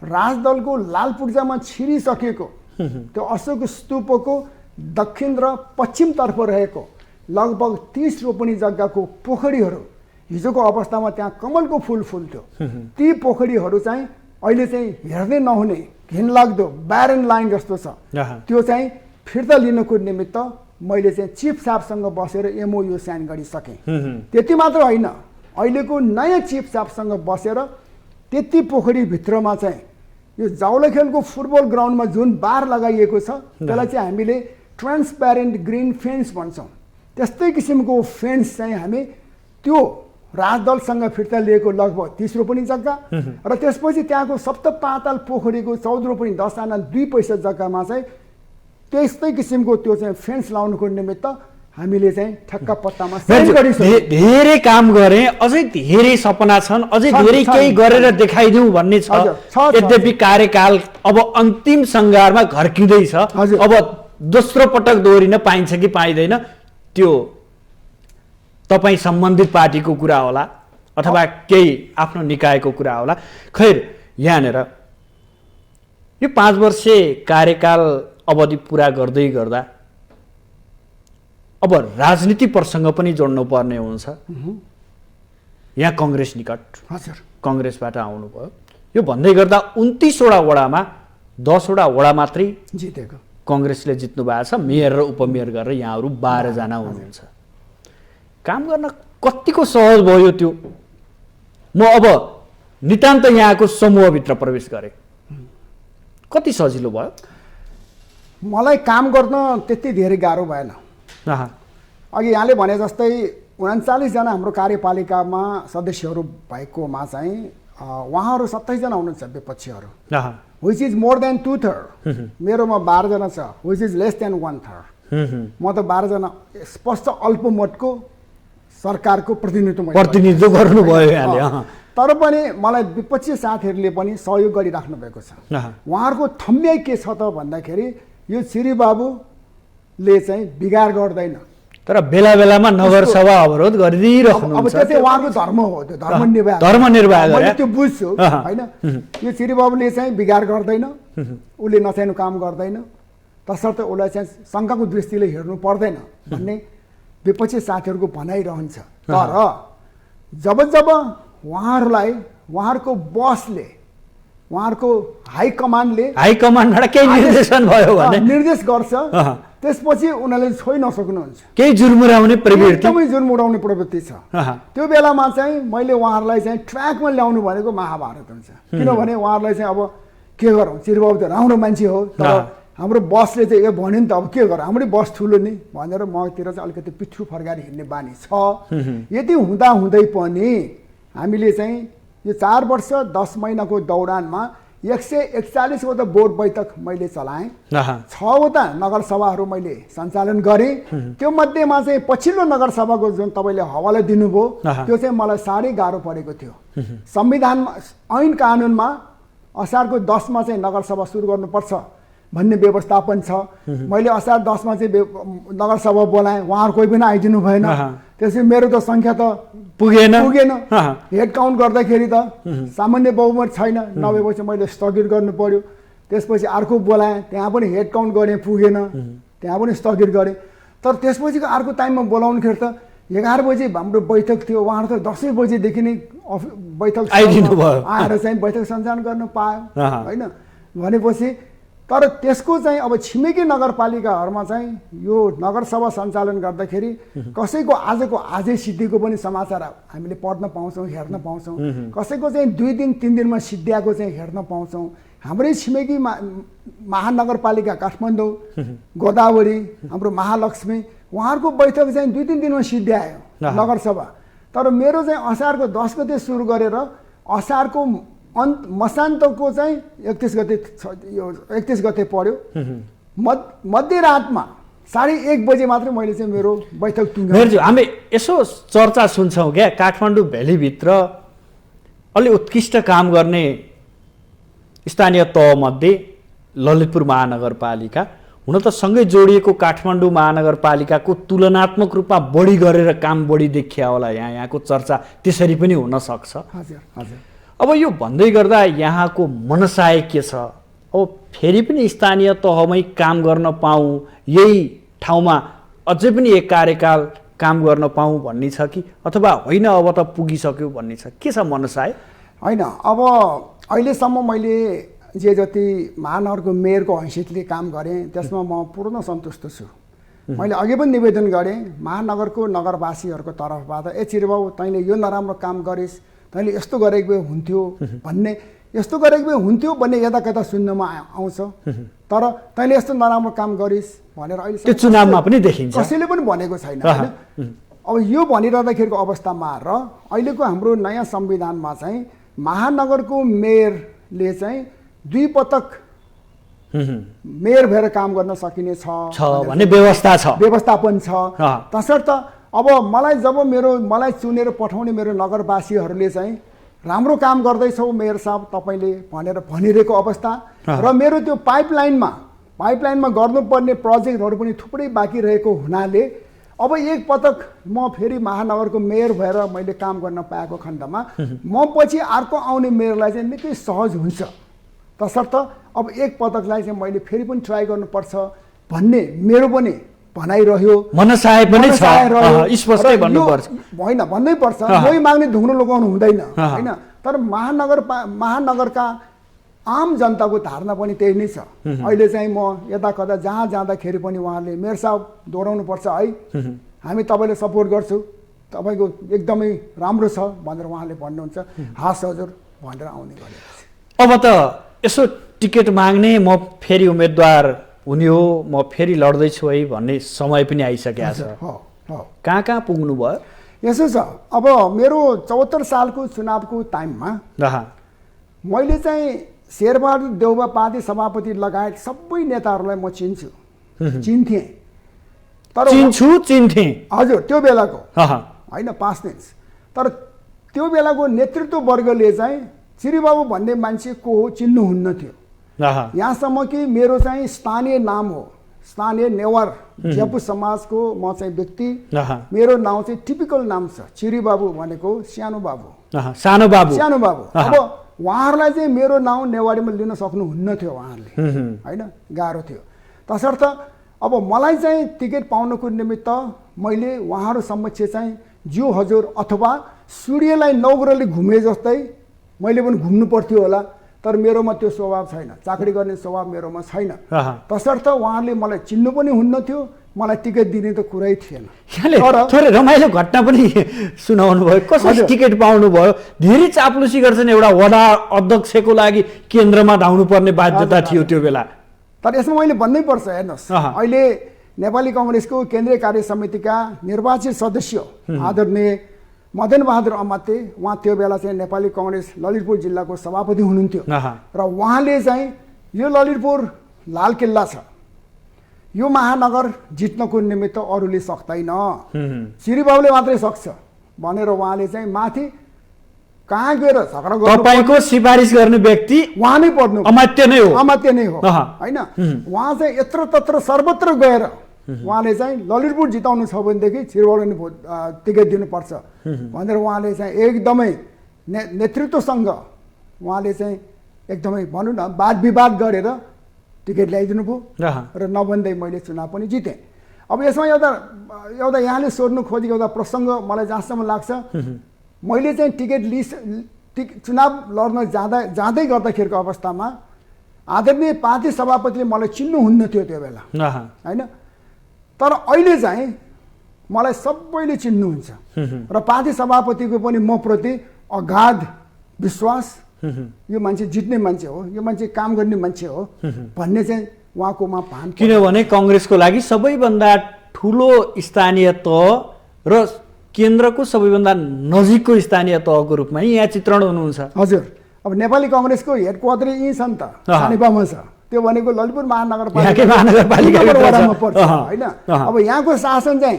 Speaker 1: राजदलको लालपूर्जामा छिरिसकेको त्यो अशोक स्तूपको दक्षिण र पश्चिमतर्फ रहेको लगभग 30 रोपनी जग्गाको पोखरीहरू, हिजोको अवस्थामा त्यहाँ कमलको फुल फुल्थ्यो, ती पोखरीहरू चाहिँ अहिले चाहिँ हेर्दै नहुने घिनलाग्दो ब्यारन लाइन जस्तो छ, त्यो चाहिँ फिर्ता लिनको निमित्त मैले चाहिँ चिफ साहबसँग बसेर MOU साइन गरिसकेँ। त्यति मात्र होइन, अहिलेको नयाँ चिफ साहबसँग बसेर त्यति पोखरीभित्रमा चाहिँ यो जावलाखेलको फुटबल ग्राउन्डमा जुन बार लगाइएको छ त्यसलाई चाहिँ हामीले ट्रान्सप्यारेन्ट ग्रिन फेन्स भन्छौँ। त्यस्तै किसिमको फेन्स चाहिँ हामी त्यो राजदलसँग फिर्ता लिएको लगभग 30 रोपनी जग्गा र त्यसपछि त्यहाँको सप्तपाताल पोखरीको 14 रोपनी 10 आना 2 पैसा जग्गामा चाहिँ त्यस्तै किसिमको त्यो चाहिँ फेन्स लाउनुको निमित्त हामीले चाहिँ ठक्का पत्तामा साइन गरिसक्यौँ।
Speaker 3: धेरै काम गरे, अझै धेरै सपना छन्, अझै धेरै केही गरेर देखाइदिउँ भन्ने छ। यद्यपि कार्यकाल अब अन्तिम सङ्घारमा घर्किँदैछ, अब दोस्रो पटक दोहोरिन पाइन्छ कि पाइँदैन त्यो तपाईँ सम्बन्धित पार्टीको कुरा होला अथवा केही आफ्नो निकायको कुरा होला। खैर यहाँनिर यो 5 वर्षे कार्यकाल अवधि पुरा गर्दै गर्दा अब राजनीति प्रसङ्ग पनि जोड्नु पर्ने हुन्छ। यहाँ कङ्ग्रेस निकट,
Speaker 1: हजुर,
Speaker 3: कङ्ग्रेसबाट आउनुभयो। यो भन्दै गर्दा 29वटा वडामा 10वटा वडा मात्रै
Speaker 1: जितेको
Speaker 3: कङ्ग्रेसले जित्नु भएको छ। मेयर र उपमेयर गरेर यहाँहरू 12 जना हुनुहुन्छ। काम गर्न कतिको सहज भयो त्यो? म अब नितान्त यहाँको समूहभित्र प्रवेश गरेँ, कति सजिलो भयो?
Speaker 1: मलाई काम गर्न त्यति धेरै गाह्रो भएन। अघि यहाँले भने जस्तै 39 जना हाम्रो कार्यपालिकामा सदस्यहरू भएकोमा चाहिँ उहाँहरू 27 जना हुनुहुन्छ विपक्षीहरू, विच इज मोर देन 2/3। मेरोमा 12 जना छ, विच इज लेस देन 1/3। म त 12 जना स्पष्ट अल्पमतको सरकारको प्रतिनिधित्व
Speaker 3: गर्नुभयो यहाँले।
Speaker 1: तर पनि मलाई विपक्षी साथीहरूले पनि सहयोग गरिराख्नु भएको छ। उहाँहरूको थम्याइ के छ त भन्दाखेरि यो छिरी बाबुले चाहिँ बिगार गर्दैन,
Speaker 3: तर बेला बेलामा नगरसभा अवरोध गरिदिइराख्नुहुन्छ।
Speaker 1: अब त्यो चाहिँ उहाँको धर्म हो, त्यो
Speaker 3: धर्म निर्वाह
Speaker 1: मैले त्यो बुझ्छु होइन। यो छिरी बाबुले चाहिँ बिगार गर्दैन, उसले नचाहिनु काम गर्दैन, तसर्थ उसलाई चाहिँ शङ्काको दृष्टिले हेर्नु पर्दैन भन्ने विपक्षी साथीहरूको भनाइरहन्छ। तर जब जब उहाँहरूलाई उहाँहरूको बसले, उहाँहरूको हाइकमान्डबाट
Speaker 3: केही निर्देशन भयो भने
Speaker 1: निर्देश गर्छ, त्यसपछि उनीहरूले छोइ नसक्नुहुन्छ।
Speaker 3: केही जुर्मुराउने प्रवृत्ति,
Speaker 1: एकदमै जुर्मुराउने प्रवृत्ति छ। त्यो बेलामा चाहिँ मैले उहाँहरूलाई चाहिँ ट्र्याकमा ल्याउनु भनेको महाभारत हुन्छ। किनभने उहाँहरूलाई चाहिँ अब के गरौँ, चिरबाबु त राम्रो मान्छे हो, तर हाम्रो बसले चाहिँ यो भन्यो नि त, अब के गरौँ, हाम्रै बस ठुलो नि भनेर मतिर चाहिँ अलिकति पिठ्यु फर्काएर हिँड्ने बानी छ। यति हुँदा हुँदै पनि हामीले चाहिँ यो 4 वर्ष 10 महिनाको दौरानमा 141वटा बोर्ड बैठक मैले चलाएँ, 6वटा नगरसभाहरू मैले सञ्चालन गरेँ। त्यो मध्येमा चाहिँ पछिल्लो नगरसभाको जुन तपाईँले हवाला दिनुभयो त्यो चाहिँ मलाई साह्रै गाह्रो परेको थियो। संविधानमा, ऐन कानुनमा असारको 10मा चाहिँ नगरसभा सुरु गर्नुपर्छ भन्ने व्यवस्थापन छ। मैले असार 10मा चाहिँ नगरसभा बोलाएँ, उहाँहरू कोही पनि आइदिनु भएन। त्यसै मेरो त सङ्ख्या त पुगेन। हेड काउन्ट गर्दाखेरि त सामान्य बहुमत छैन, नभएपछि मैले स्थगित गर्नु पर्यो। त्यसपछि अर्को बोलाएँ, त्यहाँ पनि हेड काउन्ट गरेँ, पुगेन, त्यहाँ पनि स्थगित गरेँ। तर त्यसपछिको अर्को टाइममा बोलाउनुखेरि त 11 बजे हाम्रो बैठक थियो, उहाँहरू त 10 बजेदेखि नै बैठक आएर चाहिँ बैठक सञ्चालन गर्न पायो होइन। भनेपछि तर त्यसको चाहिँ अब छिमेकी नगरपालिकाहरूमा चाहिँ यो नगरसभा सञ्चालन गर्दाखेरि कसैको आजको आजै सिद्धिको पनि समाचार हामीले पढ्न पाउँछौँ, हेर्न पाउँछौँ। कसैको चाहिँ 2 दिन 3 दिनमा सिद्धिएको चाहिँ हेर्न पाउँछौँ। हाम्रै छिमेकी महानगरपालिका काठमाडौँ, गोदावरी, हाम्रो महालक्ष्मी, उहाँहरूको बैठक चाहिँ 2-3 दिनमा सिद्ध्यायो नगरसभा। तर मेरो चाहिँ असारको 10 गते सुरु गरेर असारको मसान्तको चाहिँ 31 गते पर्यो। मध्यरातमा 1:30 बजे मात्रै मैले चाहिँ मेरो बैठक
Speaker 3: टुङ्ग्याएँ। हामी यसो चर्चा सुन्छौँ क्या, काठमाडौँ भ्यालीभित्र अलि उत्कृष्ट काम गर्ने स्थानीय तहमध्ये ललितपुर महानगरपालिका हुन त सँगै जोडिएको काठमाडौँ महानगरपालिकाको तुलनात्मक रूपमा बढी गरेर काम बढी देखिया होला। यहाँको चर्चा त्यसरी पनि हुन सक्छ।
Speaker 1: हजुर हजुर।
Speaker 3: अब यो भन्दै गर्दा यहाँको मनसाय के छ? अब फेरि पनि स्थानीय तहमै काम गर्न पाऊँ, यही ठाउँमा अझै पनि एक कार्यकाल काम गर्न पाऊँ भन्ने छ कि अथवा होइन अब त पुगिसक्यो भन्ने छ? के छ मनसाय?
Speaker 1: होइन, अब अहिलेसम्म मैले जे जति महानगरको मेयरको हैसियतले काम गरेँ त्यसमा म पूर्ण सन्तुष्ट छु। मैले अघि पनि निवेदन गरेँ महानगरको नगरवासीहरूको तर्फबाट, चिरबाबु तैँले यो नराम्रो काम गरिस्, तैँले यस्तो गरेको भए हुन्थ्यो भन्ने, यस्तो गरेको भए हुन्थ्यो भन्ने यता कता सुन्नमा आउँछ। तर तैँले यस्तो नराम्रो काम गरिस् भनेर अहिले
Speaker 3: त्यो चुनावमा पनि देखिन्छ,
Speaker 1: कसैले पनि भनेको छैन होइन। अब यो भनिरहँदाखेरिको अवस्थामा र अहिलेको हाम्रो नयाँ संविधानमा चाहिँ महानगरको मेयरले चाहिँ 2 पटक मेयर भएर काम गर्न सकिने छ
Speaker 3: भन्ने व्यवस्था छ,
Speaker 1: व्यवस्थापन छ। तसर्थ अब मलाई चुनेर पठाउने मेरो नगरवासीहरूले चाहिँ राम्रो काम गर्दैछौ मेयर साहब तपाईँले भनेर भनिरहेको अवस्था र मेरो त्यो पाइपलाइनमा पाइपलाइनमा गर्नुपर्ने प्रोजेक्टहरू पनि थुप्रै बाँकी रहेको हुनाले अब एक पटक म फेरि महानगरको मेयर भएर मैले काम गर्न पाएको खण्डमा म पछि अर्को आउने मेयरलाई चाहिँ निकै सहज हुन्छ। तसर्थ अब एक पटकलाई चाहिँ मैले फेरि पनि ट्राई गर्नुपर्छ भन्ने मेरो पनि भनाइरह्यो,
Speaker 3: मनसाय पनि छ, स्पष्टै भन्नुपर्छ।
Speaker 1: होइन भन्नै पर्छ, कोही माग्ने ढुङ्ग्रो लगाउनु हुँदैन होइन। तर महानगरका आम जनताको धारणा पनि त्यही नै छ। अहिले चाहिँ म यता कता जहाँ जाँदाखेरि पनि उहाँले मेयर साहब दोहोऱ्याउनुपर्छ है, हामी तपाईँले सपोर्ट गर्छौँ, तपाईँको एकदमै राम्रो छ भनेर उहाँले भन्नुहुन्छ। हस् हजुर भनेर आउने गरेको।
Speaker 3: अब त यसो टिकट माग्ने म फेरि उम्मेदवार हुने हो, म फेरि लड्दैछु है भन्ने समय पनि आइसकेको छ। कहाँ कहाँ पुग्नु भयो?
Speaker 1: यसो छ, अब मेरो 74 सालको चुनावको टाइममा मैले चाहिँ शेरबहादुर देउबा पार्टी सभापति लगायत सबै नेताहरूलाई म चिन्थेँ। तर
Speaker 3: चिन्थेँ
Speaker 1: हजुर त्यो बेलाको होइन 5 दिन। तर त्यो बेलाको नेतृत्व वर्गले चाहिँ चिरीबाबु भन्ने मान्छे को हो चिन्नुहुन्न थियो। यहाँसम्म कि मेरो चाहिँ स्थानीय नाम हो, स्थानीय नेवार ज्यापु समाजको म चाहिँ व्यक्ति, मेरो नाउँ चाहिँ टिपिकल नाम छ, चिरीबाबु भनेको सानो बाबु,
Speaker 3: सानो
Speaker 1: बाबु। अब उहाँहरूलाई चाहिँ मेरो नाउँ नेवारीमा लिन सक्नुहुन्न थियो उहाँहरूले होइन, गाह्रो थियो। तसर्थ अब मलाई चाहिँ टिकट पाउनको निमित्त मैले उहाँहरू समक्ष चाहिँ ज्यू हजुर अथवा सूर्यलाई नौग्रहले घुमे जस्तै मैले पनि घुम्नु पर्थ्यो होला, तर मेरोमा त्यो स्वभाव छैन, चाकरी गर्ने स्वभाव मेरोमा छैन। तसर्थ उहाँहरूले मलाई चिन्नु पनि हुन्न थियो, मलाई टिकट दिने त कुरै थिएन।
Speaker 3: थोरै रमाइलो घटना पनि सुनाउनु भयो, कसरी टिकट पाउनु भयो? धेरै चाप्लुसी गर्छन्, एउटा वडा अध्यक्षको लागि केन्द्रमा धाउनु पर्ने बाध्यता थियो त्यो बेला।
Speaker 1: तर यसमा मैले भन्नै पर्छ, हेर्नुहोस् अहिले नेपाली काङ्ग्रेसको केन्द्रीय कार्य समितिका निर्वाचित सदस्य आदरणीय मदन बहादुर अमाते, उहाँ त्यो बेला चाहिँ नेपाली काङ्ग्रेस ललितपुर जिल्लाको सभापति हुनुहुन्थ्यो र उहाँले चाहिँ यो ललितपुर लाल किल्ला छ, यो महानगर जित्नको निमित्त अरूले सक्दैन, चिरीबाबुले मात्रै सक्छ भनेर उहाँले चाहिँ माथि कहाँ गएर झगडा गर्नु,
Speaker 3: तपाईको सिफारिस गर्ने व्यक्ति
Speaker 1: उहाँ नै पर्नु,
Speaker 3: अमात्य नै हो
Speaker 1: होइन। उहाँ चाहिँ यत्र तत्र सर्वत्र गएर उहाँले चाहिँ ललितपुर जिताउनु छ भनेदेखि चिरीबाबुले टिकट दिनुपर्छ भनेर उहाँले चाहिँ एकदमै नेतृत्वसँग उहाँले चाहिँ एकदमै भनौँ न वाद विवाद गरेर टिकट ल्याइदिनु भयो र नभन्दै मैले चुनाव पनि जितेँ। अब यसमा एउटा यहाँले सोध्नु खोजेको एउटा प्रसङ्ग मलाई जहाँसम्म लाग्छ, मैले चाहिँ चुनाव लड्न जाँदै गर्दाखेरिको अवस्थामा आदरणीय पार्टी सभापतिले मलाई चिन्नुहुन्न थियो त्यो बेला होइन। तर अहिले चाहिँ मलाई सबैले चिन्नुहुन्छ र पार्टी सभापतिको पनि म प्रति अगाध विश्वास, यो मान्छे जित्ने मान्छे हो, यो मान्छे काम गर्ने मान्छे हो भन्ने चाहिँ उहाँकोमा भान।
Speaker 3: किनभने काङ्ग्रेसको लागि सबैभन्दा ठुलो स्थानीय तह र केन्द्रको सबैभन्दा नजिकको स्थानीय तहको रूपमा यहाँ चित्रण हुनुहुन्छ।
Speaker 1: हजुर, अब नेपाली काङ्ग्रेसको हेडक्वार्टर यहीँ छ नि त, सानिपामा छ, त्यो भनेको ललितपुर महानगरपालिकामा पर्छ होइन। अब यहाँको शासन चाहिँ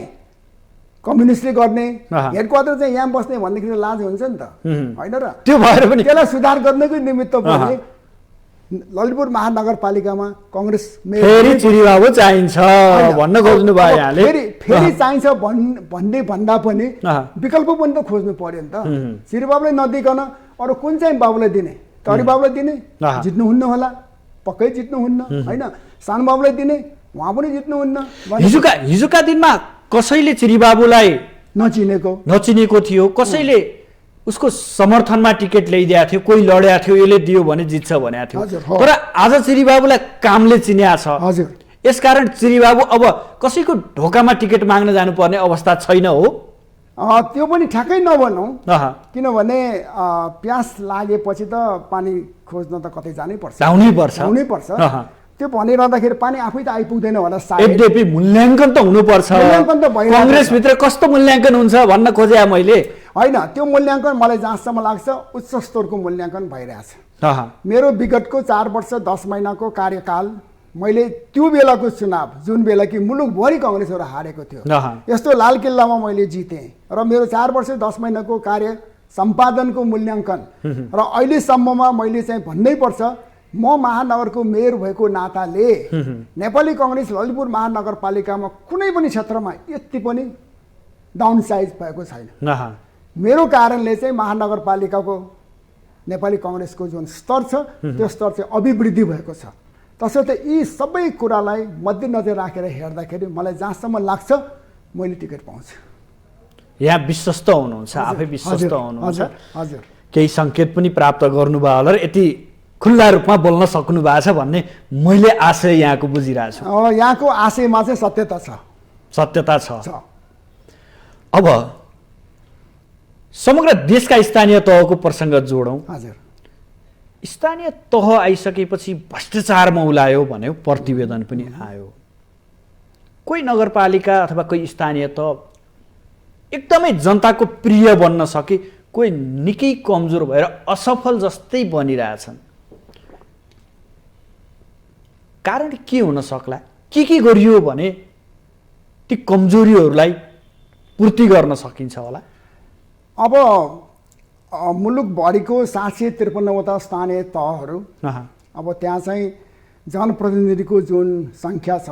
Speaker 1: कम्युनिस्टले गर्ने, हेडक्वार्टर चाहिँ यहाँ बस्ने भन्दाखेरि लाज हुन्छ नि त होइन र।
Speaker 3: त्यो भएर पनि
Speaker 1: त्यसलाई सुधार गर्नको निमित्त पनि ललितपुर महानगरपालिकामा काङ्ग्रेस
Speaker 3: फेरि चिरीबाबु चाहिन्छ भन्न खोज्नु भयो यहाँले।
Speaker 1: फेरि चाहिन्छ भन्ने भन्दा पनि विकल्प पनि त खोज्नु पर्यो नि त। चिरीबाबुलाई नदिकन अरू कुन चाहिँ बाबुलाई दिने? तरी बाबुलाई दिने, जित्नुहुन्न होला, पक्कै जित्नुहुन्न होइन। सानो बाबुलाई दिने, उहाँ पनि जित्नुहुन्न।
Speaker 3: हिजोका दिनमा कसैले चिरीबाबुलाई
Speaker 1: नचिनेको
Speaker 3: थियो, कसैले उसको समर्थनमा टिकट ल्याइदिएको थियो, कोही लडेको थियो, यसले दियो भने जित्छ भनेको थियो। तर आज चिरीबाबुलाई कामले चिन्या छ।
Speaker 1: हजुर,
Speaker 3: यसकारण चिरीबाबु अब कसैको ढोकामा टिकट माग्न जानुपर्ने अवस्था छैन हो।
Speaker 1: त्यो पनि ठ्याक्कै नभनौँ, किनभने प्यास लागेपछि त पानी खोज्न त कतै जानै पर्छ। त्यो भनिरहँदाखेरि पानी आफै त आइपुग्दैन होला सायद।
Speaker 3: यद्यपि मूल्याङ्कन त हुनुपर्छ। काङ्ग्रेसभित्र कस्तो मूल्याङ्कन हुन्छ भन्न खोजे मैले।
Speaker 1: होइन, त्यो मूल्याङ्कन मलाई जहाँसम्म लाग्छ उच्च स्तरको मूल्याङ्कन भइरहेछ। मेरो विगतको 4 वर्ष 10 महिनाको कार्यकाल, मैले त्यो बेलाको चुनाव जुन बेला कि मुलुकभरि काङ्ग्रेसहरू हारेको थियो, यस्तो लाल किल्लामा मैले जितेँ र मेरो 4 वर्ष 10 महिनाको कार्य सम्पादनको मूल्याङ्कन र अहिलेसम्ममा मैले चाहिँ भन्नै पर्छ म महानगरको मेयर भएको नाताले नेपाली कङ्ग्रेस ललितपुर महानगरपालिकामा कुनै पनि क्षेत्रमा यति पनि डाउन साइज भएको छैन। मेरो कारणले चाहिँ महानगरपालिकाको नेपाली कङ्ग्रेसको जुन स्तर छ त्यो स्तर चाहिँ अभिवृद्धि भएको छ। तसर्थ यी सबै कुरालाई मध्यनजर राखेर हेर्दाखेरि मलाई जहाँसम्म लाग्छ मैले टिकट पाउँछु।
Speaker 3: यहाँ विश्वस्त हुनुहुन्छ, आफै विश्वस्त हुनुहुन्छ।
Speaker 1: हजुर,
Speaker 3: केही सङ्केत पनि प्राप्त गर्नुभयो होला र यति खुल्ला रूपमा बोल्न सक्नु भएको छ भन्ने मैले आशय यहाँको बुझिरहेको छु।
Speaker 1: यहाँको आशयमा चाहिँ सत्यता छ।
Speaker 3: सत्यता छ। अब समग्र देशका स्थानीय तहको प्रसङ्ग जोडौँ।
Speaker 1: हजुर,
Speaker 3: स्थानीय तह आइसकेपछि भ्रष्टाचारमा उलायो भन्यो, प्रतिवेदन पनि आयो। कोही नगरपालिका अथवा कोही स्थानीय तह एकदमै जनताको प्रिय बन्न सके, कोही निकै कमजोर भएर असफल जस्तै बनिरहेछन्। कारण के हुन सक्ला? के गरियो भने ती कमजोरीहरूलाई पूर्ति गर्न सकिन्छ होला?
Speaker 1: अब मुलुकभरिको 753वटा स्थानीय तहहरू, अब त्यहाँ चाहिँ जनप्रतिनिधिको जुन सङ्ख्या छ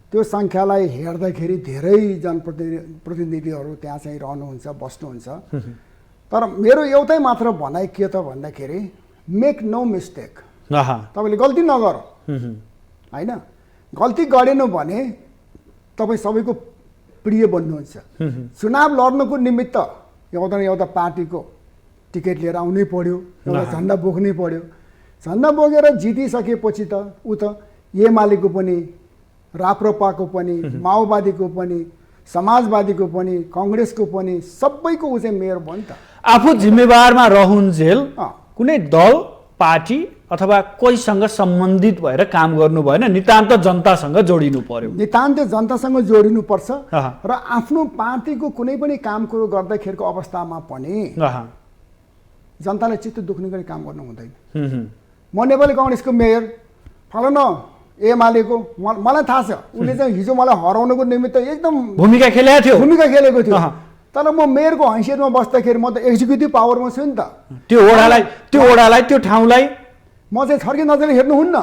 Speaker 1: त्यो सङ्ख्यालाई हेर्दाखेरि धेरै जनप्रतिनिधिहरू त्यहाँ चाहिँ रहनुहुन्छ, बस्नुहुन्छ। तर मेरो एउटै मात्र भनाइ के त भन्दाखेरि मेक नो मिस्टेक, तपाईँले गल्ती नगर होइन। गल्ती गरेन भने तपाईँ सबैको प्रिय बन्नुहुन्छ। चुनाव लड्नको निमित्त एउटा पार्टीको टिकट लिएर आउनै पर्यो, एउटा झन्डा बोक्नै पर्यो। झन्डा बोकेर जितिसकेपछि त ऊ त एमालेको पनि, राप्रपाको पनि, माओवादीको पनि, समाजवादीको पनि, कङ्ग्रेसको पनि, सबैको ऊ चाहिँ मेयर भयो नि त।
Speaker 3: आफू जिम्मेवारमा रहन्जेल कुनै दल, पार्टी अथवा कोहीसँग सम्बन्धित भएर काम गर्नु भएन, नितान्त जनतासँग जोडिनु पर्यो।
Speaker 1: नितान्त जनतासँग जोडिनुपर्छ र आफ्नो पार्टीको कुनै पनि काम कुरो गर्दाखेरिको अवस्थामा पनि जनतालाई चित्त दुख्ने गरी काम गर्नु हुँदैन। म नेपाली कङ्ग्रेसको मेयर फलाना एमालेको, मलाई थाहा छ उसले चाहिँ हिजो मलाई हराउनको निमित्त एकदम
Speaker 3: भूमिका खेलेको थियो।
Speaker 1: तर म मेयरको हैसियतमा बस्दाखेरि म त एक्जिक्युटिभ पावरमा छु नि त।
Speaker 3: त्यो ओडालाई त्यो ठाउँलाई
Speaker 1: म चाहिँ छर्के नजरले हेर्नुहुन्न।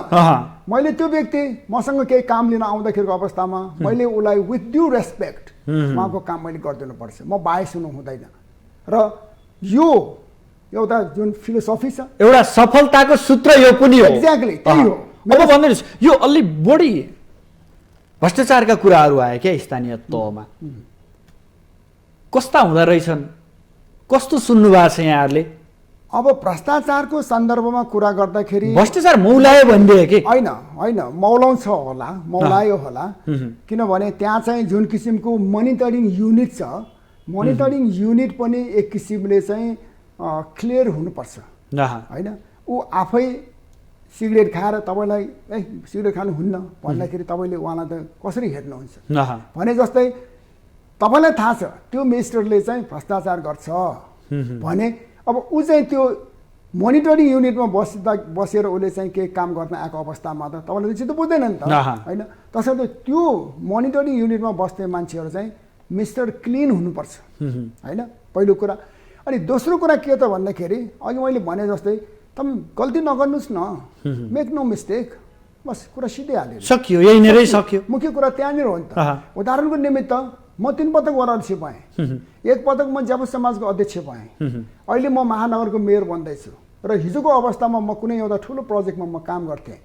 Speaker 1: मैले त्यो व्यक्ति मसँग केही काम लिन आउँदाखेरिको अवस्थामा मैले उसलाई विथ ड्यु रेस्पेक्ट उहाँको काम मैले गरिदिनुपर्छ। म बायस हुनु हुँदैन। र यो एउटा जुन फिलोसफी छ,
Speaker 3: एउटा सफलताको सूत्र यो पनि हो।
Speaker 1: एक्ज्याक्टली त्यही हो।
Speaker 3: अब भन्नुहोस्, यो अलि बढी भ्रष्टाचारका कुराहरू आए क्या स्थानीय तहमा, कस्ता हुँदो रहेछन्? कस्तो सुन्नु भएको छ यहाँहरूले?
Speaker 1: अब भ्रष्टाचारको सन्दर्भमा कुरा गर्दाखेरि
Speaker 3: भ्रष्टाचार मौलायो भनिदिए कि
Speaker 1: होइन, मौलाउँछ होला, मौलायो होला। किनभने त्यहाँ चाहिँ जुन किसिमको मोनिटरिङ युनिट छ, मोनिटरिङ युनिट पनि एक किसिमले चाहिँ क्लियर हुनुपर्छ होइन। ऊ आफै सिगरेट खाएर तपाईँलाई सिगरेट खानुहुन्न भन्दाखेरि तपाईँले उहाँलाई त कसरी हेर्नुहुन्छ भने जस्तै तपाईँलाई थाहा छ त्यो मिनिस्टरले चाहिँ भ्रष्टाचार गर्छ भने अब ऊ चाहिँ त्यो मोनिटरिङ युनिटमा बसेर उसले चाहिँ केही काम गर्न आएको अवस्थामा त तपाईँले चित्त बुझ्दैन नि त होइन। तसर्थ त्यो मोनिटरिङ युनिटमा बस्ने मान्छेहरू चाहिँ मिस्टर क्लिन हुनुपर्छ होइन, पहिलो कुरा। अनि दोस्रो कुरा के त भन्दाखेरि अघि मैले भने जस्तै तपाईँ गल्ती नगर्नुहोस् न, मेक नो मिस्टेक, बस कुरा सिधै हाल्यो,
Speaker 3: सक्यो, यहीँनिरै सक्यो।
Speaker 1: मुख्य कुरा त्यहाँनिर हो नि त। उदाहरणको निमित्त म 3 पटक अध्यक्ष भएँ, 1 पटक म ज्यापा समाजको अध्यक्ष भएँ, अहिले म महानगरको मेयर बन्दैछु र हिजोको अवस्थामा म कुनै एउटा ठुलो प्रोजेक्टमा म काम गर्थेँ।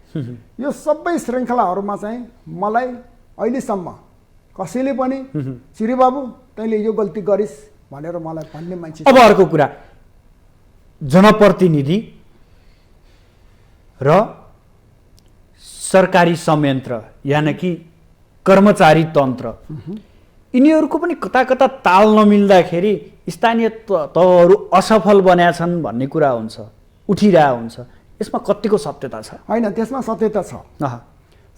Speaker 1: यो सबै श्रृङ्खलाहरूमा चाहिँ मलाई अहिलेसम्म कसैले पनि चिरी बाबु तैँले यो गल्ती गरिस् भनेर मलाई भन्ने मान्छे।
Speaker 3: अब अर्को कुरा, जनप्रतिनिधि र सरकारी संयन्त्र यानि कि कर्मचारी तन्त्र, यिनीहरूको पनि कता कता ताल नमिल्दाखेरि स्थानीय तहहरू असफल बन्या छन् भन्ने कुरा हुन्छ, उठिरहेको हुन्छ। यसमा कतिको सत्यता छ?
Speaker 1: होइन, त्यसमा सत्यता छ।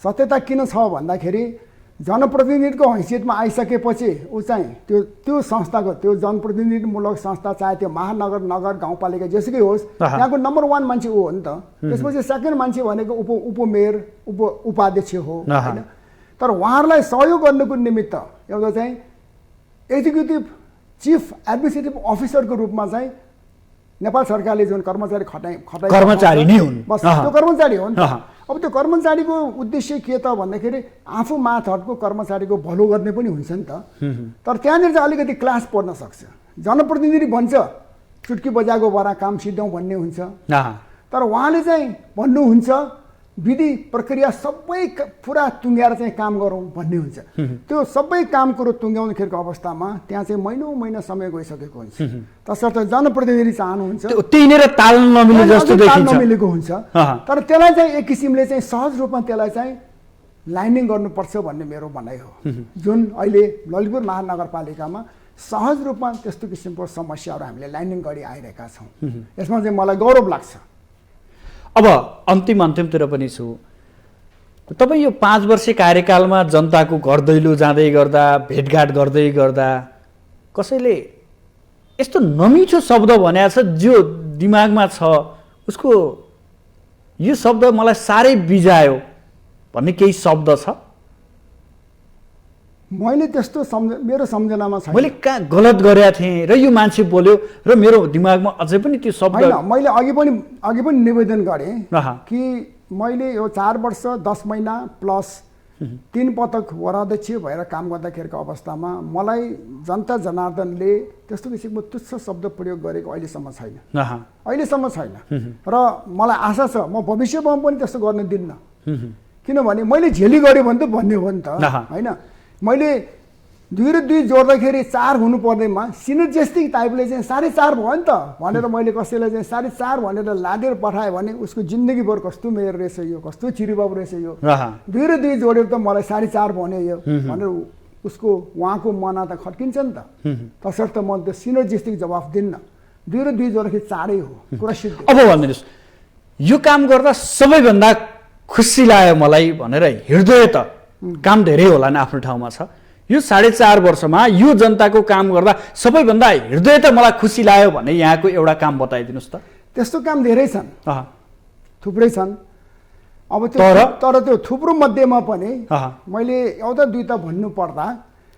Speaker 1: सत्यता किन छ भन्दाखेरि जनप्रतिनिधिको हैसियतमा आइसकेपछि ऊ चाहिँ त्यो संस्थाको, त्यो जनप्रतिनिधिमूलक संस्था, चाहे त्यो महानगर, नगर, गाउँपालिका जेसुकै होस्, त्यहाँको नम्बर 1 मान्छे ऊ हो नि त। त्यसपछि सेकेन्ड मान्छे भनेको उपमेयर, उपाध्यक्ष हो होइन। तर उहाँहरूलाई सहयोग गर्नुको निमित्त एउटा चाहिँ एक्जिक्युटिभ चिफ एडमिनिस्ट्रेटिभ अफिसरको रूपमा चाहिँ नेपाल सरकारले जुन कर्मचारी खटाइ
Speaker 3: कर्मचारी नै हुन्,
Speaker 1: बस त्यो कर्मचारी हो नि त। अब त्यो कर्मचारीको उद्देश्य के त भन्दाखेरि आफू माथहटको कर्मचारीको भलो गर्ने पनि हुन्छ नि त। तर त्यहाँनिर चाहिँ अलिकति क्लास पर्न सक्छ। जनप्रतिनिधि भन्छ चुट्की बजाएको बरा काम सिद्धौँ भन्ने हुन्छ, तर उहाँले चाहिँ भन्नुहुन्छ विधि प्रक्रिया सबै पुरा टुङ्ग्याएर चाहिँ काम गरौँ भन्ने हुन्छ। त्यो सबै काम कुरो टुङ्ग्याउँदाखेरिको अवस्थामा त्यहाँ चाहिँ महिनौँ महिना समय गइसकेको हुन्छ। तसर्थ जनप्रतिनिधि चाहनुहुन्छ
Speaker 3: त्यहीँनिर ताल नमिले जस्तो देखिन्छ,
Speaker 1: नमिलेको हुन्छ। तर त्यसलाई चाहिँ एक किसिमले चाहिँ सहज रूपमा त्यसलाई चाहिँ लाइनिङ गर्नुपर्छ भन्ने मेरो भनाइ हो। जुन अहिले ललितपुर महानगरपालिकामा सहज रूपमा त्यस्तो किसिमको समस्याहरू हामीले लाइनिङ गरी आइरहेका छौँ। यसमा चाहिँ मलाई गौरव लाग्छ।
Speaker 3: अब अन्तिमतिर पनि छु, तपाईँ यो 5 वर्षे कार्यकालमा जनताको घर दैलो जाँदै गर्दा, भेटघाट गर्दै गर्दा कसैले यस्तो नमिठो शब्द भनेको छ जो दिमागमा छ, उसको यो शब्द मलाई साह्रै बिजायो भन्ने केही शब्द छ?
Speaker 1: मैले त्यस्तो मेरो सम्झनामा छैन।
Speaker 3: मैले कहाँ गलत गरेका थिएँ र यो मान्छे बोल्यो र मेरो दिमागमा अझै पनि त्यो शब्द
Speaker 1: होइन। मैले अघि पनि निवेदन गरेँ कि मैले यो 4 वर्ष 10 महिना प्लस 3 पटक वडाध्यक्ष भएर काम गर्दाखेरिको अवस्थामा मलाई जनता जनार्दनले त्यस्तो किसिमको तुच्छ शब्द प्रयोग गरेको अहिलेसम्म छैन, अहिलेसम्म छैन। र मलाई आशा छ म भविष्यमा पनि त्यस्तो गर्न दिन्न। किनभने मैले झेली गरेँ भने त भन्ने हो नि त, होइन? मैले 2 र 2 जोड्दाखेरि 4 हुनुपर्नेमा सिनर्जेस्टिक टाइपले चाहिँ 4.5 भयो नि त भनेर मैले कसैलाई चाहिँ 4.5 भनेर लादेर पठाएँ भने उसको जिन्दगीभर कस्तो मेरो रहेछ यो, कस्तो चिरीबाबु रहेछ यो, 2 र 2 जोडेर त मलाई 4.5 भन्यो यो भनेर उसको उहाँको मना त खड्किन्छ नि त। तसर्थ म त्यो सिनर्जेस्टिक जवाफ दिन्न। 2 र 2 जोड्दाखेरि 4 हो, कुरा सिद्ध।
Speaker 3: अब भनिदिनुहोस्, यो काम गर्दा सबैभन्दा खुसी लाग्यो मलाई भनेर हृदय त काम धेरै होला नि आफ्नो ठाउँमा छ। यो 4.5 वर्षमा यो जनताको काम गर्दा सबैभन्दा हृदय त मलाई खुसी लाग्यो भने यहाँको एउटा काम बताइदिनुहोस् त।
Speaker 1: त्यस्तो काम धेरै छन्, थुप्रै छन्। अब तर त्यो थुप्रो मध्येमा पनि मैले एउटा दुईटा भन्नु पर्दा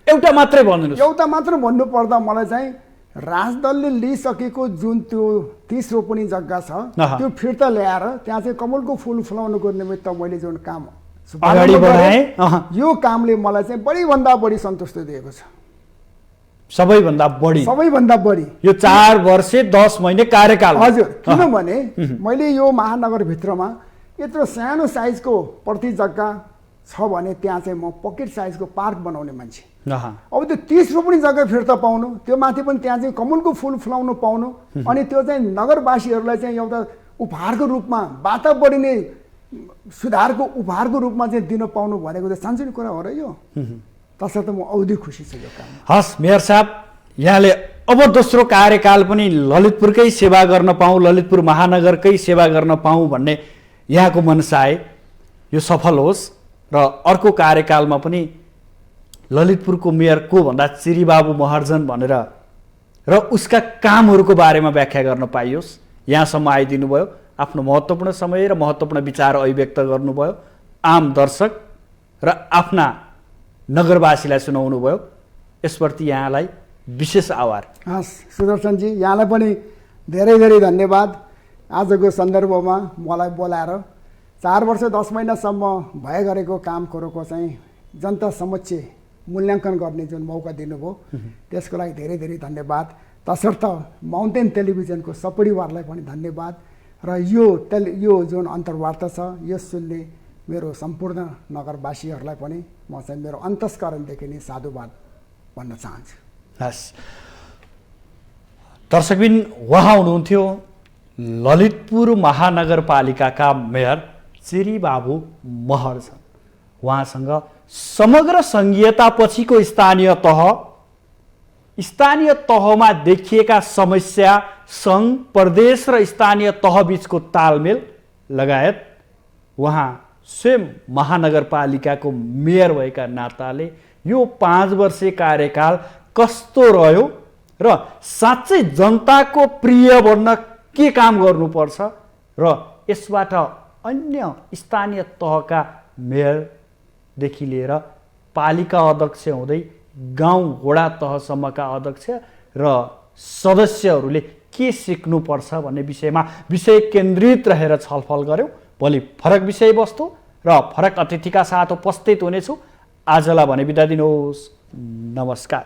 Speaker 3: एउटा मात्रै भनिदिनुहोस्।
Speaker 1: एउटा मात्र भन्नु पर्दा मलाई चाहिँ राजदलले लिइसकेको जुन त्यो 30 रोपनी जग्गा छ त्यो फिर्ता ल्याएर त्यहाँ चाहिँ कमलको फुल फुलाउनुको निमित्त मैले जुन काम
Speaker 3: अगाडि बढाए,
Speaker 1: यो कामले मलाई चाहिँ बढीभन्दा बढी सन्तुष्टि दिएको छ।
Speaker 3: सबैभन्दा बढी यो 4 वर्ष 10 महिने कार्यकाल।
Speaker 1: हजुर, किनभने मैले यो महानगरभित्रमा यत्रो सानो साइजको प्रति जग्गा छ भने त्यहाँ चाहिँ म पकेट साइजको पार्क बनाउने मान्छे। अब त्यो 30 रोपनी जग्गा फिर्ता पाउनु, त्यो माथि पनि त्यहाँ चाहिँ कमलको फुल फुलाउनु पाउनु, अनि त्यो चाहिँ नगरवासीहरूलाई चाहिँ एउटा उपहारको रूपमा वातावरणीय सुधारको उपहारको रूपमा चाहिँ दिन पाउनु भनेको त सानसानो कुरा हो र यो। तसर्थ म औधी खुसी छु यो काम।
Speaker 3: हस् मेयर साहब, यहाँले अब दोस्रो कार्यकाल पनि ललितपुरकै सेवा गर्न पाऊँ, ललितपुर महानगरकै सेवा गर्न पाऊँ भन्ने यहाँको मनसाय यो सफल होस् र अर्को कार्यकालमा पनि ललितपुरको मेयर को भन्दा चिरीबाबु महर्जन भनेर र उसका कामहरूको बारेमा व्याख्या गर्न पाइयोस्। यहाँसम्म आइदिनु भयो, आफ्नो महत्त्वपूर्ण समय र महत्त्वपूर्ण विचार अभिव्यक्त गर्नुभयो, आम दर्शक र आफ्ना नगरवासीलाई सुनाउनु भयो। यसप्रति यहाँलाई विशेष आभार।
Speaker 1: हस् सुदर्शनजी, यहाँलाई पनि धेरै धेरै धन्यवाद। आजको सन्दर्भमा मलाई बोलाएर 4 वर्ष 10 महिनासम्म भए गरेको काम कुरोको चाहिँ जनता समक्ष मूल्याङ्कन गर्ने जुन मौका दिनुभयो त्यसको लागि धेरै धेरै धन्यवाद। तसर्थ माउन्टेन टेलिभिजनको सपरिवारलाई पनि धन्यवाद र यो जुन अन्तर्वार्ता छ यो सुन्ने मेरो सम्पूर्ण नगरवासीहरूलाई पनि म चाहिँ मेरो अन्तस्करणदेखि नै साधुवाद भन्न चाहन्छु।
Speaker 3: हस् दर्शकबिन, उहाँ हुनुहुन्थ्यो ललितपुर महानगरपालिकाका मेयर चिरीबाबु महर्जन। उहाँसँग समग्र सङ्घीयतापछिको स्थानीय तहमा देखिएका समस्या, सङ्घ, प्रदेश र स्थानीय तहबीचको तालमेल लगायत उहाँ स्वयं महानगरपालिकाको मेयर भएका नाताले यो 5 वर्षे कार्यकाल कस्तो रह्यो र साँच्चै जनताको प्रिय बन्न के काम गर्नुपर्छ र यसबाट अन्य स्थानीय तहका मेयरदेखि लिएर पालिका अध्यक्ष हुँदै गाउँ वडा तहसम्मका अध्यक्ष र सदस्यहरूले के सिक्नुपर्छ भन्ने विषयमा विषय केन्द्रित रहेर छलफल गऱ्यौँ। भोलि फरक विषयवस्तु र फरक अतिथिका साथ उपस्थित हुनेछु। आजलाई भने बिदा दिनुहोस्। नमस्कार।